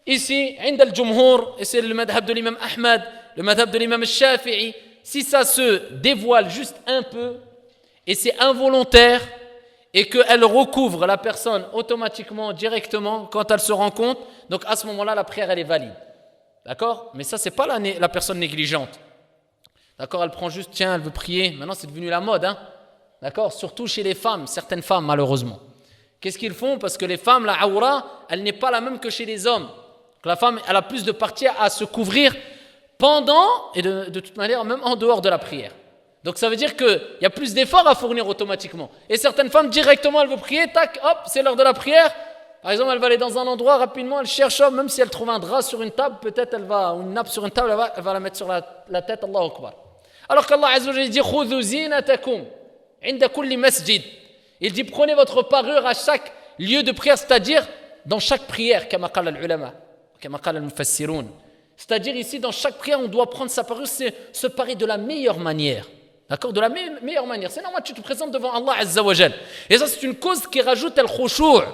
ici, عند الجمهور, et c'est le madhab de l'imam Ahmad, le madhab de l'imam Shafi'i, si ça se dévoile juste un peu, et c'est involontaire, et qu'elle recouvre la personne automatiquement, directement, quand elle se rend compte, donc à ce moment-là, la prière elle est valide. D'accord? Mais ça, c'est pas la personne négligente. D'accord, elle prend juste, tiens, elle veut prier. Maintenant, c'est devenu la mode, hein. D'accord, surtout chez les femmes, certaines femmes, malheureusement. Qu'est-ce qu'ils font? Parce que les femmes, la aura, elle n'est pas la même que chez les hommes. Donc, la femme, elle a plus de parties à se couvrir pendant et de toute manière, même en dehors de la prière. Donc, ça veut dire qu'il y a plus d'efforts à fournir automatiquement. Et certaines femmes, directement, elles veulent prier, tac, hop, c'est l'heure de la prière. Par exemple, elle va aller dans un endroit rapidement, elle cherche, même si elle trouve un drap sur une table, peut-être ou une nappe sur une table, elle va la mettre sur la tête, Allahu Akbar. Alors qu'Allah Azza wa Jalla dit khudhu zinatakum inda kulli masjid. Il dit prenez votre parure à chaque lieu de prière, c'est-à-dire dans chaque prière, kama qala al-ulama, kama qala al-mufassirun. C'est-à-dire ici dans chaque prière, on doit prendre sa parure, c'est se parer de la meilleure manière. D'accord, de la meilleure manière. C'est normal, tu te présentes devant Allah Azza wa Jalla. Et ça c'est une cause qui rajoute al-khushu'.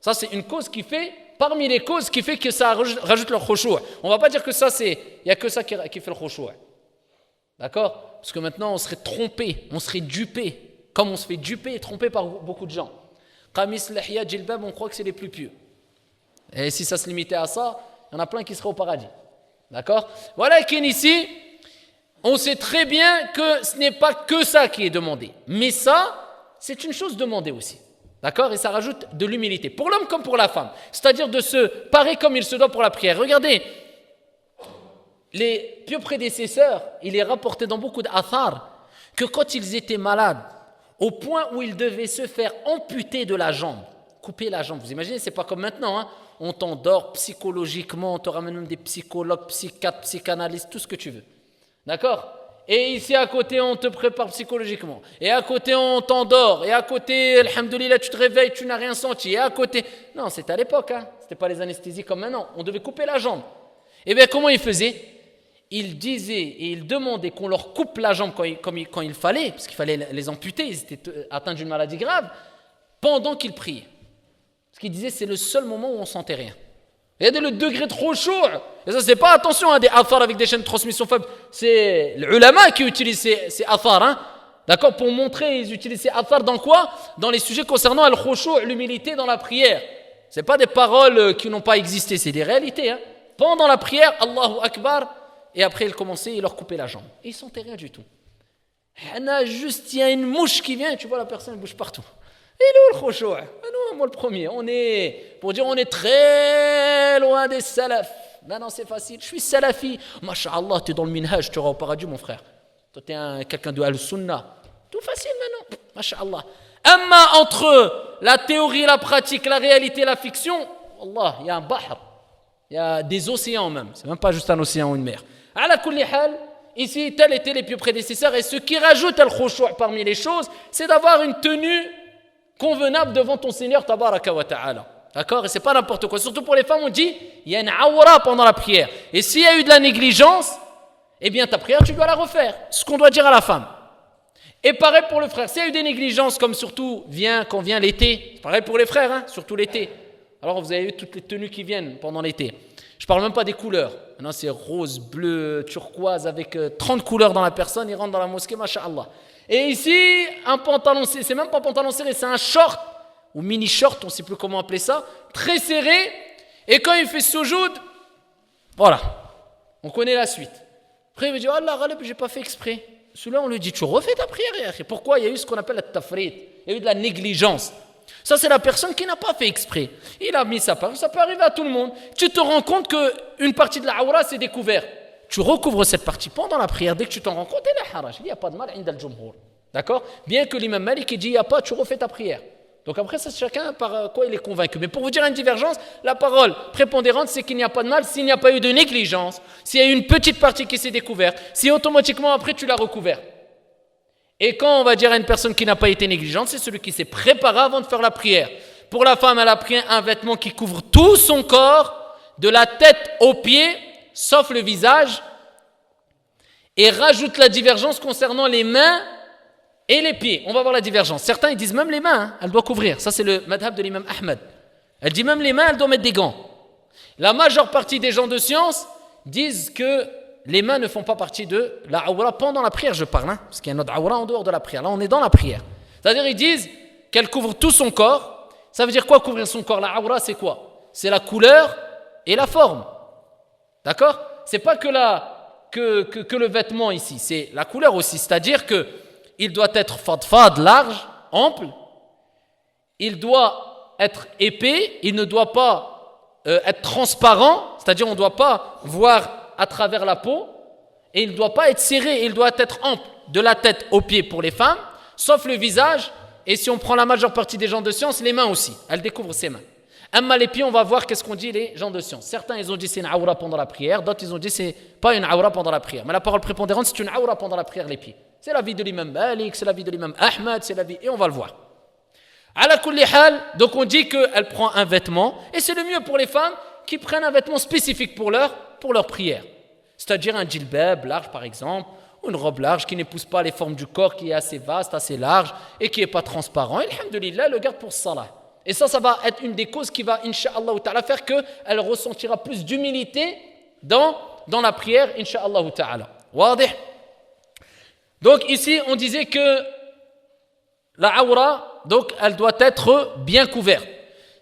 Ça c'est une cause qui fait parmi les causes qui fait que ça rajoute le khushu'. On va pas dire que ça il y a que ça qui fait le khushu'. D'accord? Parce que maintenant, on serait trompé, on serait dupé, comme on se fait duper et tromper par beaucoup de gens. Qamis, lihya, djilbab, on croit que c'est les plus pieux. Et si ça se limitait à ça, il y en a plein qui seraient au paradis. D'accord? Voilà qu'ici, on sait très bien que ce n'est pas que ça qui est demandé. Mais ça, c'est une chose demandée aussi. D'accord? Et ça rajoute de l'humilité, pour l'homme comme pour la femme. C'est-à-dire de se parer comme il se doit pour la prière. Regardez, les pieux prédécesseurs, il est rapporté dans beaucoup d'athar que quand ils étaient malades, au point où ils devaient se faire amputer de la jambe, couper la jambe, vous imaginez, c'est pas comme maintenant, hein, on t'endort psychologiquement, on te ramène même des psychologues, psychiatres, psychanalystes, tout ce que tu veux. D'accord? Et ici à côté, on te prépare psychologiquement. Et à côté, on t'endort. Et à côté, alhamdoulilah, tu te réveilles, tu n'as rien senti. Et à côté, non, c'était à l'époque, hein, c'était pas les anesthésies comme maintenant, on devait couper la jambe. Et bien comment ils faisaient? Ils disaient et ils demandaient qu'on leur coupe la jambe quand il fallait, parce qu'il fallait les amputer, ils étaient atteints d'une maladie grave, pendant qu'ils priaient. Parce qu'ils disaient c'est le seul moment où on sentait rien. Regardez le degré trop chaud. Et ça, c'est pas, attention, hein, des athars avec des chaînes de transmission faible. C'est l'ulama qui utilise ces athars. Hein. D'accord? Pour montrer, ils utilisent ces athars dans quoi? Dans les sujets concernant al-khushu', l'humilité dans la prière. C'est pas des paroles qui n'ont pas existé, c'est des réalités. Hein. Pendant la prière, Allahu Akbar. Et après, il commençait, il leur coupait la jambe. Et ils ne sentaient rien du tout. Il y a une mouche qui vient, tu vois, la personne elle bouge partout. Et nous, le khushu', nous, moi le premier, on est très loin des salafs. Maintenant, c'est facile. Je suis salafi. Masha'Allah, tu es dans le minhaj, tu auras au paradis, mon frère. Toi, tu es quelqu'un de al-sunnah. Tout facile maintenant. Masha'Allah. Amma entre la théorie, la pratique, la réalité, la fiction, Allah, il y a un bahr. Il y a des océans même. C'est même pas juste un océan ou une mer. Ala kulli hal, ici, tels étaient les pieux prédécesseurs. Et ce qui rajoute al-khushu' parmi les choses, c'est d'avoir une tenue convenable devant ton Seigneur tabaraka wa ta'ala. D'accord? Et c'est pas n'importe quoi. Surtout pour les femmes, on dit, il y a une awra pendant la prière. Et s'il y a eu de la négligence, eh bien ta prière, tu dois la refaire. C'est ce qu'on doit dire à la femme. Et pareil pour le frère. S'il y a eu des négligences, comme surtout quand vient l'été, c'est pareil pour les frères, hein, surtout l'été. Alors vous avez eu toutes les tenues qui viennent pendant l'été. Je ne parle même pas des couleurs. Maintenant c'est rose, bleu, turquoise, avec 30 couleurs dans la personne, il rentre dans la mosquée, masha'Allah. Et ici, un pantalon, c'est même pas un pantalon serré, c'est un short, ou mini-short, on ne sait plus comment appeler ça, très serré, et quand il fait soujoud, voilà, on connaît la suite. Après il me dit, Allah, Ghalib, j'ai pas fait exprès. Celui-là, on lui dit, tu refais ta prière. Et pourquoi? Il y a eu ce qu'on appelle la tafrit, il y a eu de la négligence. Ça, c'est la personne qui n'a pas fait exprès. Il a mis sa part, ça peut arriver à tout le monde. Tu te rends compte qu'une partie de la aura, c'est découvert. Tu recouvres cette partie pendant la prière. Dès que tu t'en rends compte, il est haraj. Il n'y a pas de mal, inda al-jumhur. D'accord? Bien que l'imam Malik dit, il n'y a pas, tu refais ta prière. Donc après, c'est chacun par quoi il est convaincu. Mais pour vous dire une divergence, la parole prépondérante, c'est qu'il n'y a pas de mal s'il n'y a pas eu de négligence, s'il y a eu une petite partie qui s'est découverte, si automatiquement après tu l'as recouvert. Et quand on va dire à une personne qui n'a pas été négligente, c'est celui qui s'est préparé avant de faire la prière. Pour la femme, elle a pris un vêtement qui couvre tout son corps, de la tête aux pieds, sauf le visage, et rajoute la divergence concernant les mains et les pieds. On va voir la divergence. Certains ils disent même les mains, elle doit couvrir. Ça c'est le madhab de l'imam Ahmed. Elle dit même les mains, elle doit mettre des gants. La majeure partie des gens de science disent que les mains ne font pas partie de la aura pendant la prière, je parle, hein, parce qu'il y a notre aura en dehors de la prière. Là, on est dans la prière. C'est-à-dire, ils disent qu'elle couvre tout son corps. Ça veut dire quoi, couvrir son corps? La aura, c'est quoi? C'est la couleur et la forme. D'accord? C'est pas que le vêtement ici, c'est la couleur aussi. C'est-à-dire qu'il doit être fad, large, ample. Il doit être épais. Il ne doit pas être transparent. C'est-à-dire, on ne doit pas voir à travers la peau, et il ne doit pas être serré, il doit être ample, de la tête aux pieds pour les femmes, sauf le visage, et si on prend la majeure partie des gens de science, les mains aussi, elles découvrent ses mains. Amma les pieds, on va voir qu'est-ce qu'on dit les gens de science. Certains, ils ont dit c'est une aura pendant la prière, d'autres, ils ont dit c'est pas une aura pendant la prière. Mais la parole prépondérante, c'est une aura pendant la prière, les pieds. C'est l'avis de l'imam Malik, c'est l'avis de l'imam Ahmad, c'est l'avis, et on va le voir. Ala kulli hal, donc on dit qu'elle prend un vêtement, et c'est le mieux pour les femmes qui prennent un vêtement spécifique pour leur prière. C'est-à-dire un djilbab large par exemple, ou une robe large qui n'épouse pas les formes du corps, qui est assez vaste, assez large, et qui n'est pas transparent. Et alhamdoulilah, le garde pour salah. Et ça va être une des causes qui va, incha'Allah ta'ala, faire qu'elle ressentira plus d'humilité dans la prière, incha'Allah ta'ala. Wadih. Donc ici, on disait que la aura, donc elle doit être bien couverte.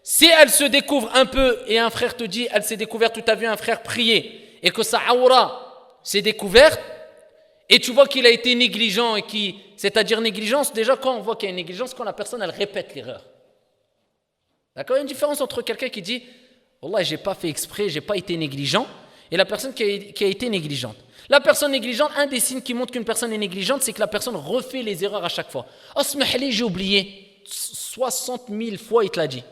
Si elle se découvre un peu et un frère te dit, elle s'est découverte, tu as vu un frère prier et que sa aura s'est découverte et tu vois qu'il a été négligent c'est-à-dire négligence, déjà quand on voit qu'il y a une négligence, quand la personne elle répète l'erreur. D'accord? Il y a une différence entre quelqu'un qui dit, Wallah, j'ai pas fait exprès, j'ai pas été négligent, et la personne qui a été négligente. La personne négligente, un des signes qui montre qu'une personne est négligente, c'est que la personne refait les erreurs à chaque fois. Oh, smahli, j'ai oublié. 60 000 fois, il te l'a dit.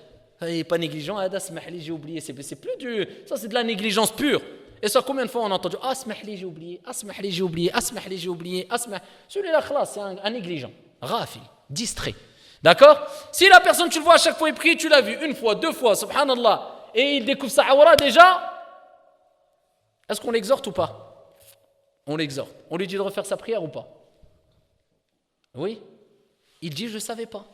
Il n'est pas négligent, smahli, j'ai oublié. C'est plus ça, c'est de la négligence pure. Et ça, combien de fois on a entendu, smahli, j'ai oublié, smahli, j'ai oublié, smahli, j'ai oublié, celui-là, khlas, c'est un négligent. Rafil, distrait. D'accord? Si la personne, tu le vois à chaque fois, il prie, tu l'as vu une fois, deux fois, subhanallah, et il découvre sa aura déjà, est-ce qu'on l'exhorte ou pas? On l'exhorte. On lui dit de refaire sa prière ou pas? Oui. Il dit, je ne savais pas.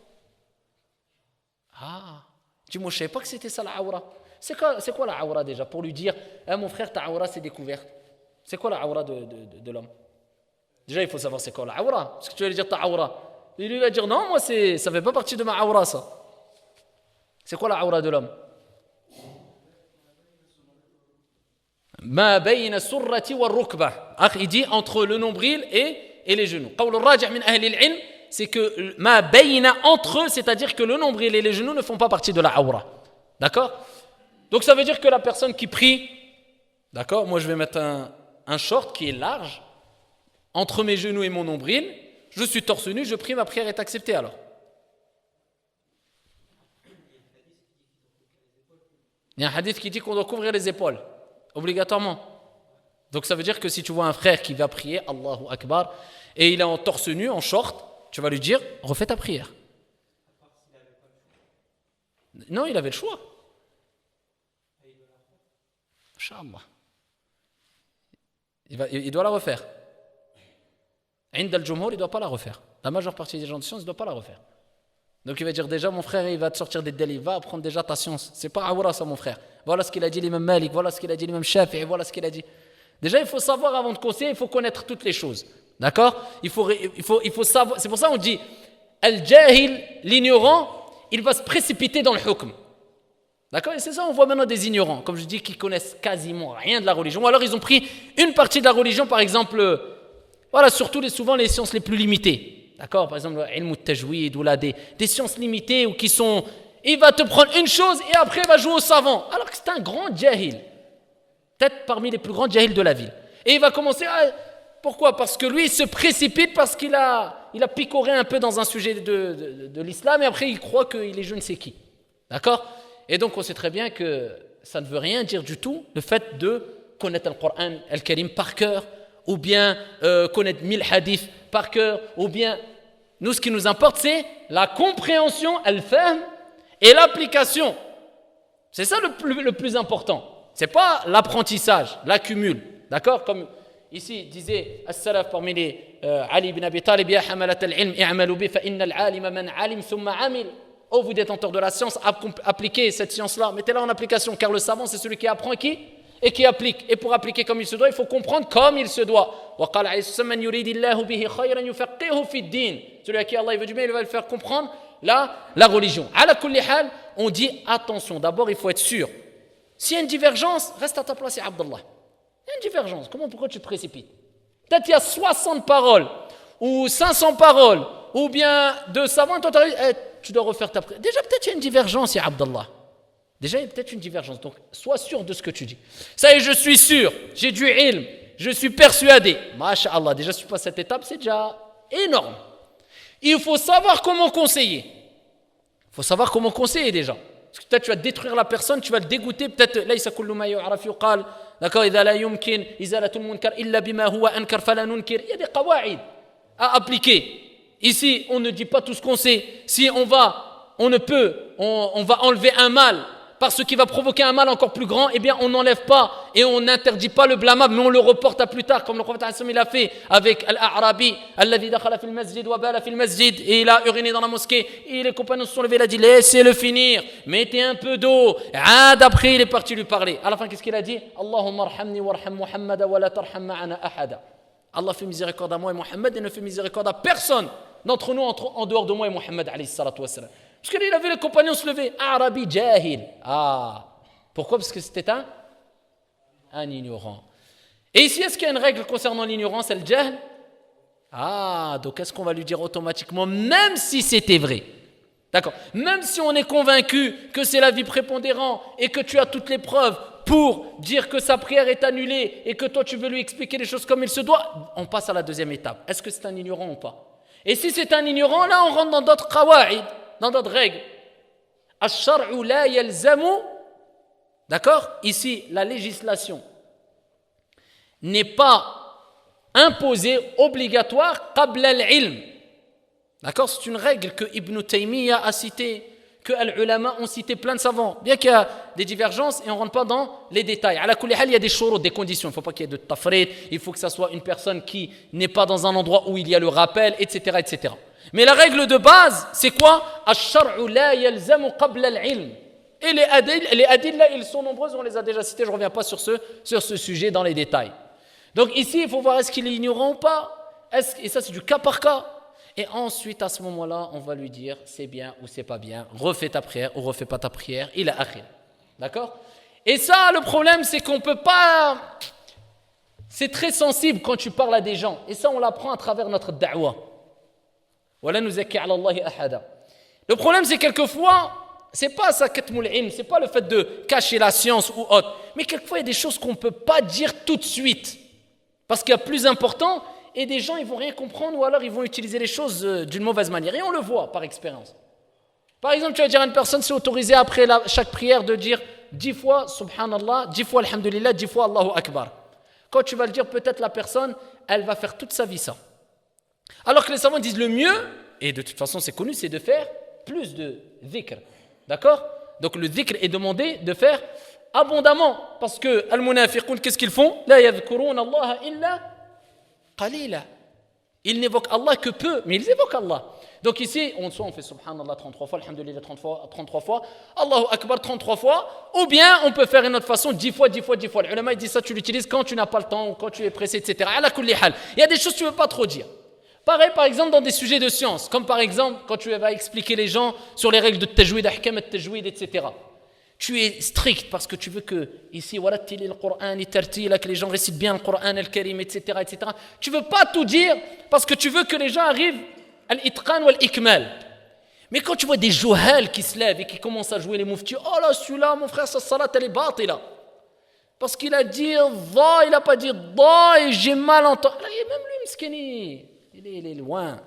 Tu dis, moi je ne savais pas que c'était ça la aura. C'est quoi la aura déjà? Pour lui dire, mon frère, ta aura s'est découverte. C'est quoi la aura de l'homme? Déjà, il faut savoir c'est quoi la aura. Est-ce que tu vas lui dire ta aura? Il lui va dire, non, moi ça ne fait pas partie de ma aura ça. C'est quoi la aura de l'homme? Ma bayna surrati wa rukbah. Il dit entre le nombril et les genoux. Qawl al-rajih min ahli al-ilm, c'est que ma bayna entre eux, c'est-à-dire que le nombril et les genoux ne font pas partie de la aura. D'accord? Donc ça veut dire que la personne qui prie, d'accord, moi je vais mettre un short qui est large entre mes genoux et mon nombril, je suis torse nu, je prie, ma prière est acceptée alors. Il y a un hadith qui dit qu'on doit couvrir les épaules. Obligatoirement. Donc ça veut dire que si tu vois un frère qui va prier, Allahu Akbar, et il est en torse nu, en short, tu vas lui dire, refais ta prière. Non, il avait le choix. Inch'Allah. Il doit la refaire. Inda al-Jumhur, il ne doit pas la refaire. La majeure partie des gens de science ne doivent pas la refaire. Donc il va dire déjà, mon frère, il va te sortir des délits, va apprendre déjà ta science. C'est pas awra ça, mon frère. Voilà ce qu'il a dit l'imam Malik, voilà ce qu'il a dit l'imam Shafi'i, voilà ce qu'il a dit. Déjà, il faut savoir avant de conseiller, il faut connaître toutes les choses. D'accord? Il faut savoir. C'est pour ça qu'on dit, al-jahil, l'ignorant, il va se précipiter dans le hukm. D'accord? Et c'est ça, on voit maintenant des ignorants, comme je dis, qui connaissent quasiment rien de la religion. Ou alors ils ont pris une partie de la religion, par exemple, voilà, surtout souvent les sciences les plus limitées. D'accord? Par exemple, ilm al-tajwid ou là, des sciences limitées ou qui sont. Il va te prendre une chose et après il va jouer au savant. Alors que c'est un grand jahil. Peut-être parmi les plus grands jahils de la ville. Et il va commencer à. Pourquoi? Parce que lui, il se précipite parce qu'il a picoré un peu dans un sujet de l'islam et après il croit qu'il est je ne sais qui. D'accord? Et donc on sait très bien que ça ne veut rien dire du tout, le fait de connaître le Coran, Al-Karim par cœur, ou bien connaître 1000 hadiths par cœur, ou bien. Nous, ce qui nous importe, c'est la compréhension, al-fahm, et l'application. C'est ça le plus important. C'est pas l'apprentissage, l'accumul. D'accord? Comme ici disait as-salaf parmi les Ali ibn Abi Talib, ya hamalat al-ilm i'malu bi fa inna al-alima man alim thumma amil. Oh, vous détenteurs de la science, appliquez cette science-là, mettez-la en application, car le savant, c'est celui qui apprend et qui applique. Et pour appliquer comme il se doit, il faut comprendre comme il se doit. Wa qala alayhi sallam man yuridillahu bihi khayran yufaqihu fi ad-din. Celui à qui Allah veut du bien, il va le faire comprendre la religion. Ala kulli hal, on dit attention, d'abord il faut être sûr. S'il y a une divergence, reste à ta place, ya Abdallah. Il y a une divergence, pourquoi tu te précipites? Peut-être il y a 60 paroles, ou 500 paroles, ou bien deux savants, toi tu dois refaire ta prière. Déjà peut-être il y a une divergence, ya Abdallah. Déjà il y a peut-être une divergence, donc sois sûr de ce que tu dis. Ça y est, je suis sûr, j'ai du ilm, je suis persuadé. Masha'Allah, déjà si tu passes cette étape, c'est déjà énorme. Il faut savoir comment conseiller. Il faut savoir comment conseiller déjà. Parce que peut-être tu vas détruire la personne, tu vas le dégoûter. Peut-être, laysa kullu ma yu'raf yuqal. D'accord, idha la yumkin izalatul munkar illa bima huwa ankar fala nunkir. Il y a des qawaïd à appliquer. Ici, on ne dit pas tout ce qu'on sait. Si on va enlever un mal par ce qui va provoquer un mal encore plus grand, eh bien on n'enlève pas et on n'interdit pas le blâmable, mais on le reporte à plus tard, comme le prophète il a fait avec Al-A'rabi, alladhi dakhala fil masjid wa bala fil masjid, et il a uriné dans la mosquée, et les compagnons se sont levés, il a dit laissez-le finir, mettez un peu d'eau. Après il est parti lui parler. À la fin, qu'est-ce qu'il a dit? Allahumma arhamni warham Muhammada wa la tarham ma'ana ahada. Allah fait miséricorde à moi et Muhammad et ne fait miséricorde à personne d'entre nous en dehors de moi et Muhammad alayhi salatu wassalam. Parce qu'il a vu les compagnons se lever. Arabi jahil. Ah. Pourquoi? Parce que c'était un ignorant. Et ici, est-ce qu'il y a une règle concernant l'ignorance, le jahl? Ah, donc est-ce qu'on va lui dire automatiquement, même si c'était vrai? D'accord. Même si on est convaincu que c'est l'avis prépondérant et que tu as toutes les preuves pour dire que sa prière est annulée et que toi tu veux lui expliquer les choses comme il se doit, on passe à la deuxième étape. Est-ce que c'est un ignorant ou pas? Et si c'est un ignorant, là on rentre dans d'autres qawa'id, dans d'autres règles. Ash-shar'u la yalzamu, d'accord? Ici, la législation n'est pas imposée, obligatoire, qabla al-ilm. D'accord? C'est une règle que Ibn Taymiyyah a citée, que al-ulama ont cité plein de savants. Bien qu'il y a des divergences et on ne rentre pas dans les détails. À la kulli hal, il y a des shurut, des conditions. Il ne faut pas qu'il y ait de tafrid, il faut que ça soit une personne qui n'est pas dans un endroit où il y a le rappel, etc., etc. Mais la règle de base, c'est quoi? Ash-shar'u la yalzamu qabla al-ilm. Et les adil, là, ils sont nombreux, on les a déjà cités, je ne reviens pas sur ce sujet dans les détails. Donc ici, il faut voir est-ce qu'il est ignorant ou pas. Et ça, c'est du cas par cas. Et ensuite, à ce moment-là, on va lui dire c'est bien ou c'est pas bien, refais ta prière ou refais pas ta prière, il a akhir. D'accord? Et ça, le problème, c'est qu'on peut pas. C'est très sensible quand tu parles à des gens. Et ça, on l'apprend à travers notre da'wa. Le problème, c'est quelquefois, c'est pas ça katmul ilm, c'est pas le fait de cacher la science ou autre, mais quelquefois, il y a des choses qu'on ne peut pas dire tout de suite. Parce qu'il y a plus important. Et des gens, ils ne vont rien comprendre ou alors ils vont utiliser les choses d'une mauvaise manière. Et on le voit par expérience. Par exemple, tu vas dire à une personne, c'est autorisé après chaque prière de dire 10 fois Subhanallah, 10 fois Alhamdulillah, 10 fois Allahu Akbar. Quand tu vas le dire, peut-être la personne, elle va faire toute sa vie ça. Alors que les savants disent le mieux, et de toute façon c'est connu, c'est de faire plus de dhikr. D'accord? Donc le dhikr est demandé de faire abondamment. Parce que al-munafiqun, qu'est-ce qu'ils font? La yadhkuruna Allah illa qalila. Ils n'évoquent Allah que peu, mais ils évoquent Allah. Donc ici, on fait Subhanallah 33 fois, Alhamdulillah 33 fois, Allahu Akbar 33 fois, ou bien on peut faire une autre façon, 10 fois. Les ulama disent ça, tu l'utilises quand tu n'as pas le temps, ou quand tu es pressé, etc. Ala kulli hal. Il y a des choses que tu ne veux pas trop dire. Pareil, par exemple, dans des sujets de science, comme par exemple, quand tu vas expliquer les gens sur les règles de tajwid, ahkam al-tajwid, etc. Tu es strict parce que tu veux que, ici, waratili al-Qur'an, que les gens récitent bien le Qur'an al-Karim, etc., etc. Tu ne veux pas tout dire parce que tu veux que les gens arrivent à l'itqan ou à l'ikmal. Mais quand tu vois des jouhal qui se lèvent et qui commencent à jouer les muftis, oh là, celui-là, mon frère, sa salat, elle est batila. Parce qu'il a dit dha, il n'a pas dit dha, et j'ai mal entendu. Même lui, mskini, il est loin.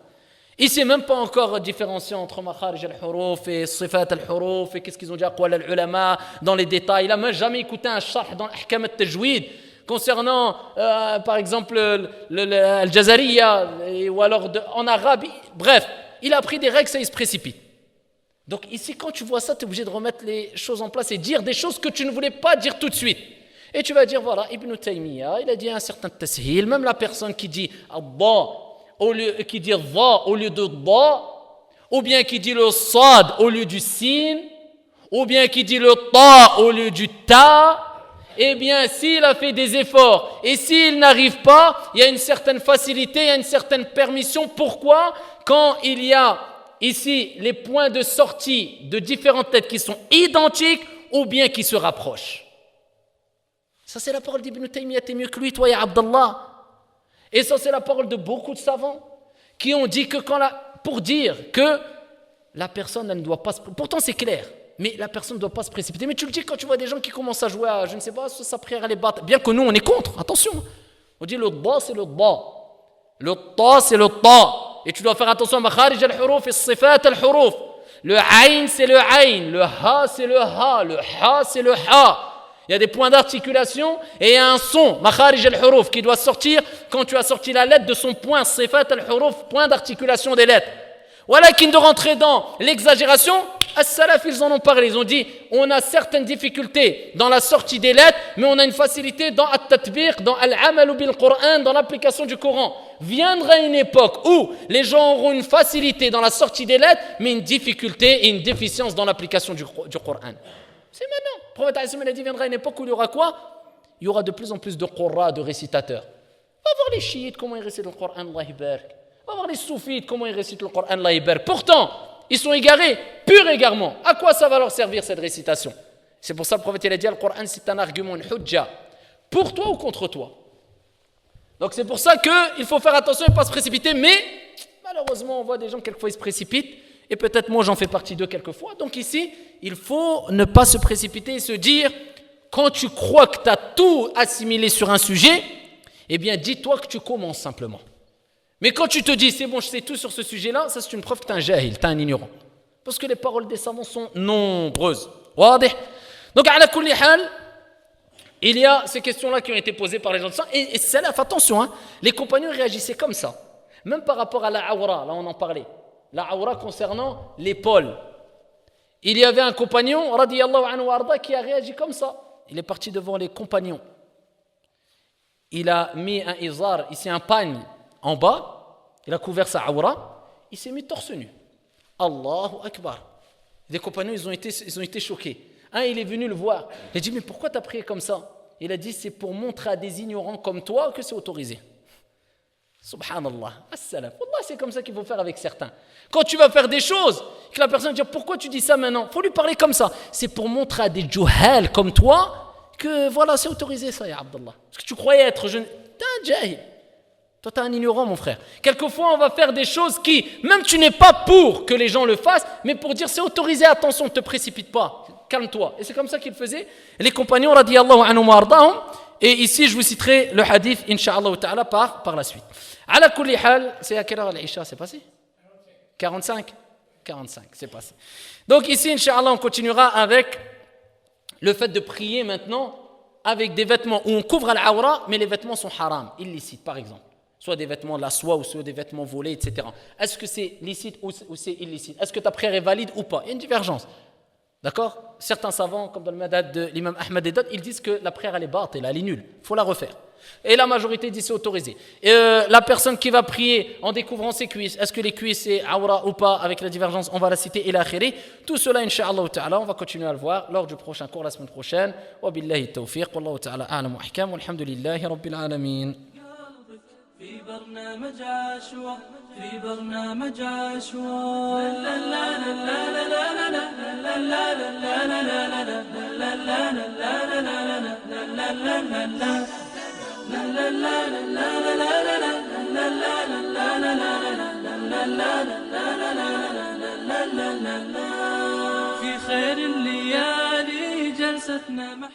Il ne sait même pas encore différencier entre makharij al-huruf et sifat al-huruf et qu'est-ce qu'ils ont dit aqwal al-ulama dans les détails. Il n'a même jamais écouté un sharh dans l'ahkam al-tajwid concernant, par exemple, al-jazariya ou alors en arabe. Bref, il a appris des règles, ça il se précipite. Donc ici, quand tu vois ça, tu es obligé de remettre les choses en place et dire des choses que tu ne voulais pas dire tout de suite. Et tu vas dire, voilà, Ibn Taymiyyah, il a dit un certain tashil, même la personne qui dit Allah, qui dit dha au lieu de dha, ou bien qui dit le sad au lieu du sin, ou bien qui dit le ta au lieu du ta, eh bien s'il a fait des efforts et s'il n'arrive pas, il y a une certaine facilité, il y a une certaine permission. Pourquoi? Quand il y a ici les points de sortie de différentes têtes qui sont identiques ou bien qui se rapprochent. Ça c'est la parole d'Ibn Taymiyyah, t'es mieux que lui toi ya Abdallah. Et ça, c'est la parole de beaucoup de savants qui ont dit que pour dire que la personne, elle ne doit pas se... Pourtant, c'est clair, mais la personne ne doit pas se précipiter. Mais tu le dis quand tu vois des gens qui commencent à jouer à, je ne sais pas, sa prière, elle est batte. Bien que nous, on est contre, attention. On dit le da, c'est le da. Le ta, c'est le ta. Et tu dois faire attention à makharij al-huruf et sifat al-huruf. Le ayn, c'est le ayn. Le ha, c'est le ha. Le ha, c'est le ha. Il y a des points d'articulation et il y a un son, makharij al-huruf, qui doit sortir quand tu as sorti la lettre de son point, sifat al-huruf, point d'articulation des lettres. Voilà qu'il de rentrer dans l'exagération, as-salaf, ils en ont parlé, ils ont dit, on a certaines difficultés dans la sortie des lettres, mais on a une facilité dans at-tatbiq, dans al-amal bil-Qur'an, dans l'application du Coran. Viendra une époque où les gens auront une facilité dans la sortie des lettres, mais une difficulté et une déficience dans l'application du Coran. C'est maintenant. Le prophète a dit, viendra une époque où il y aura quoi? Il y aura de plus en plus de qurra, de récitateurs. Va voir les chiites, comment ils récitent le Coran, Allah barak. Va voir les soufites, comment ils récitent le Coran, Allah barak. Pourtant, ils sont égarés, pur égarement. À quoi ça va leur servir cette récitation? C'est pour ça que le prophète a dit, le Coran c'est un argument, une hujja, pour toi ou contre toi. Donc c'est pour ça qu'il faut faire attention et ne pas se précipiter, mais malheureusement, on voit des gens, quelquefois, ils se précipitent. Et peut-être moi j'en fais partie d'eux quelquefois. Donc ici, il faut ne pas se précipiter et se dire, quand tu crois que tu as tout assimilé sur un sujet, eh bien dis-toi que tu commences simplement. Mais quand tu te dis, c'est bon, je sais tout sur ce sujet-là, ça c'est une preuve que tu es un jahil, tu es un ignorant. Parce que les paroles des savants sont nombreuses. Donc ala kulli hal, il y a ces questions-là qui ont été posées par les gens de sang. Et salaf, attention, hein, les compagnons réagissaient comme ça. Même par rapport à la awra, là on en parlait. La awra concernant l'épaule. Il y avait un compagnon, radiyallahu anhu arda, qui a réagi comme ça. Il est parti devant les compagnons. Il a mis un izar, ici un pagne en bas. Il a couvert sa awra. Il s'est mis torse nu. Allahu Akbar. Les compagnons, ils ont été choqués. Un, il est venu le voir. Il a dit, mais pourquoi tu as prié comme ça? Il a dit, c'est pour montrer à des ignorants comme toi que c'est autorisé. Subhanallah, as-salaf. Wallah, c'est comme ça qu'il faut faire avec certains. Quand tu vas faire des choses, que la personne dit pourquoi tu dis ça maintenant, il faut lui parler comme ça. C'est pour montrer à des juhal comme toi que voilà, c'est autorisé ça, ya Abdallah. Parce que tu croyais être jeune. T'es un jahil. Toi, t'es un ignorant, mon frère. Quelquefois, on va faire des choses qui, même tu n'es pas pour que les gens le fassent, mais pour dire c'est autorisé, attention, ne te précipite pas, calme-toi. Et c'est comme ça qu'ils faisaient. Les compagnons, radiyallahu anhum wa ardahum. Et ici, je vous citerai le hadith, incha'Allah ta'ala, par la suite. Ala kulli hal, c'est à quelle heure l'Isha, c'est passé? 45, c'est passé. Donc ici, incha'Allah, on continuera avec le fait de prier maintenant avec des vêtements où on couvre al-awra, mais les vêtements sont haram, illicites par exemple. Soit des vêtements de la soie ou soit des vêtements volés, etc. Est-ce que c'est licite ou c'est illicite? Est-ce que ta prière est valide ou pas? Il y a une divergence. D'accord? Certains savants, comme dans le madhab de l'imam Ahmad et d'autres, ils disent que la prière elle est batte, elle est nulle, il faut la refaire. Et la majorité dit c'est autorisé. Et la personne qui va prier en découvrant ses cuisses, est-ce que les cuisses c'est awra ou pas, avec la divergence, on va la citer, et la khiri. Tout cela, incha'Allah ta'ala, on va continuer à le voir lors du prochain cours la semaine prochaine. Wa billahi tawfiq, wallahu ta'ala a'lam wa ahkam, walhamdulillahi rabbil alamin. في برنامج عاشوا في برنامج عاشوا لا لا لا لا لا لا لا لا لا في خير الليالي جلستنا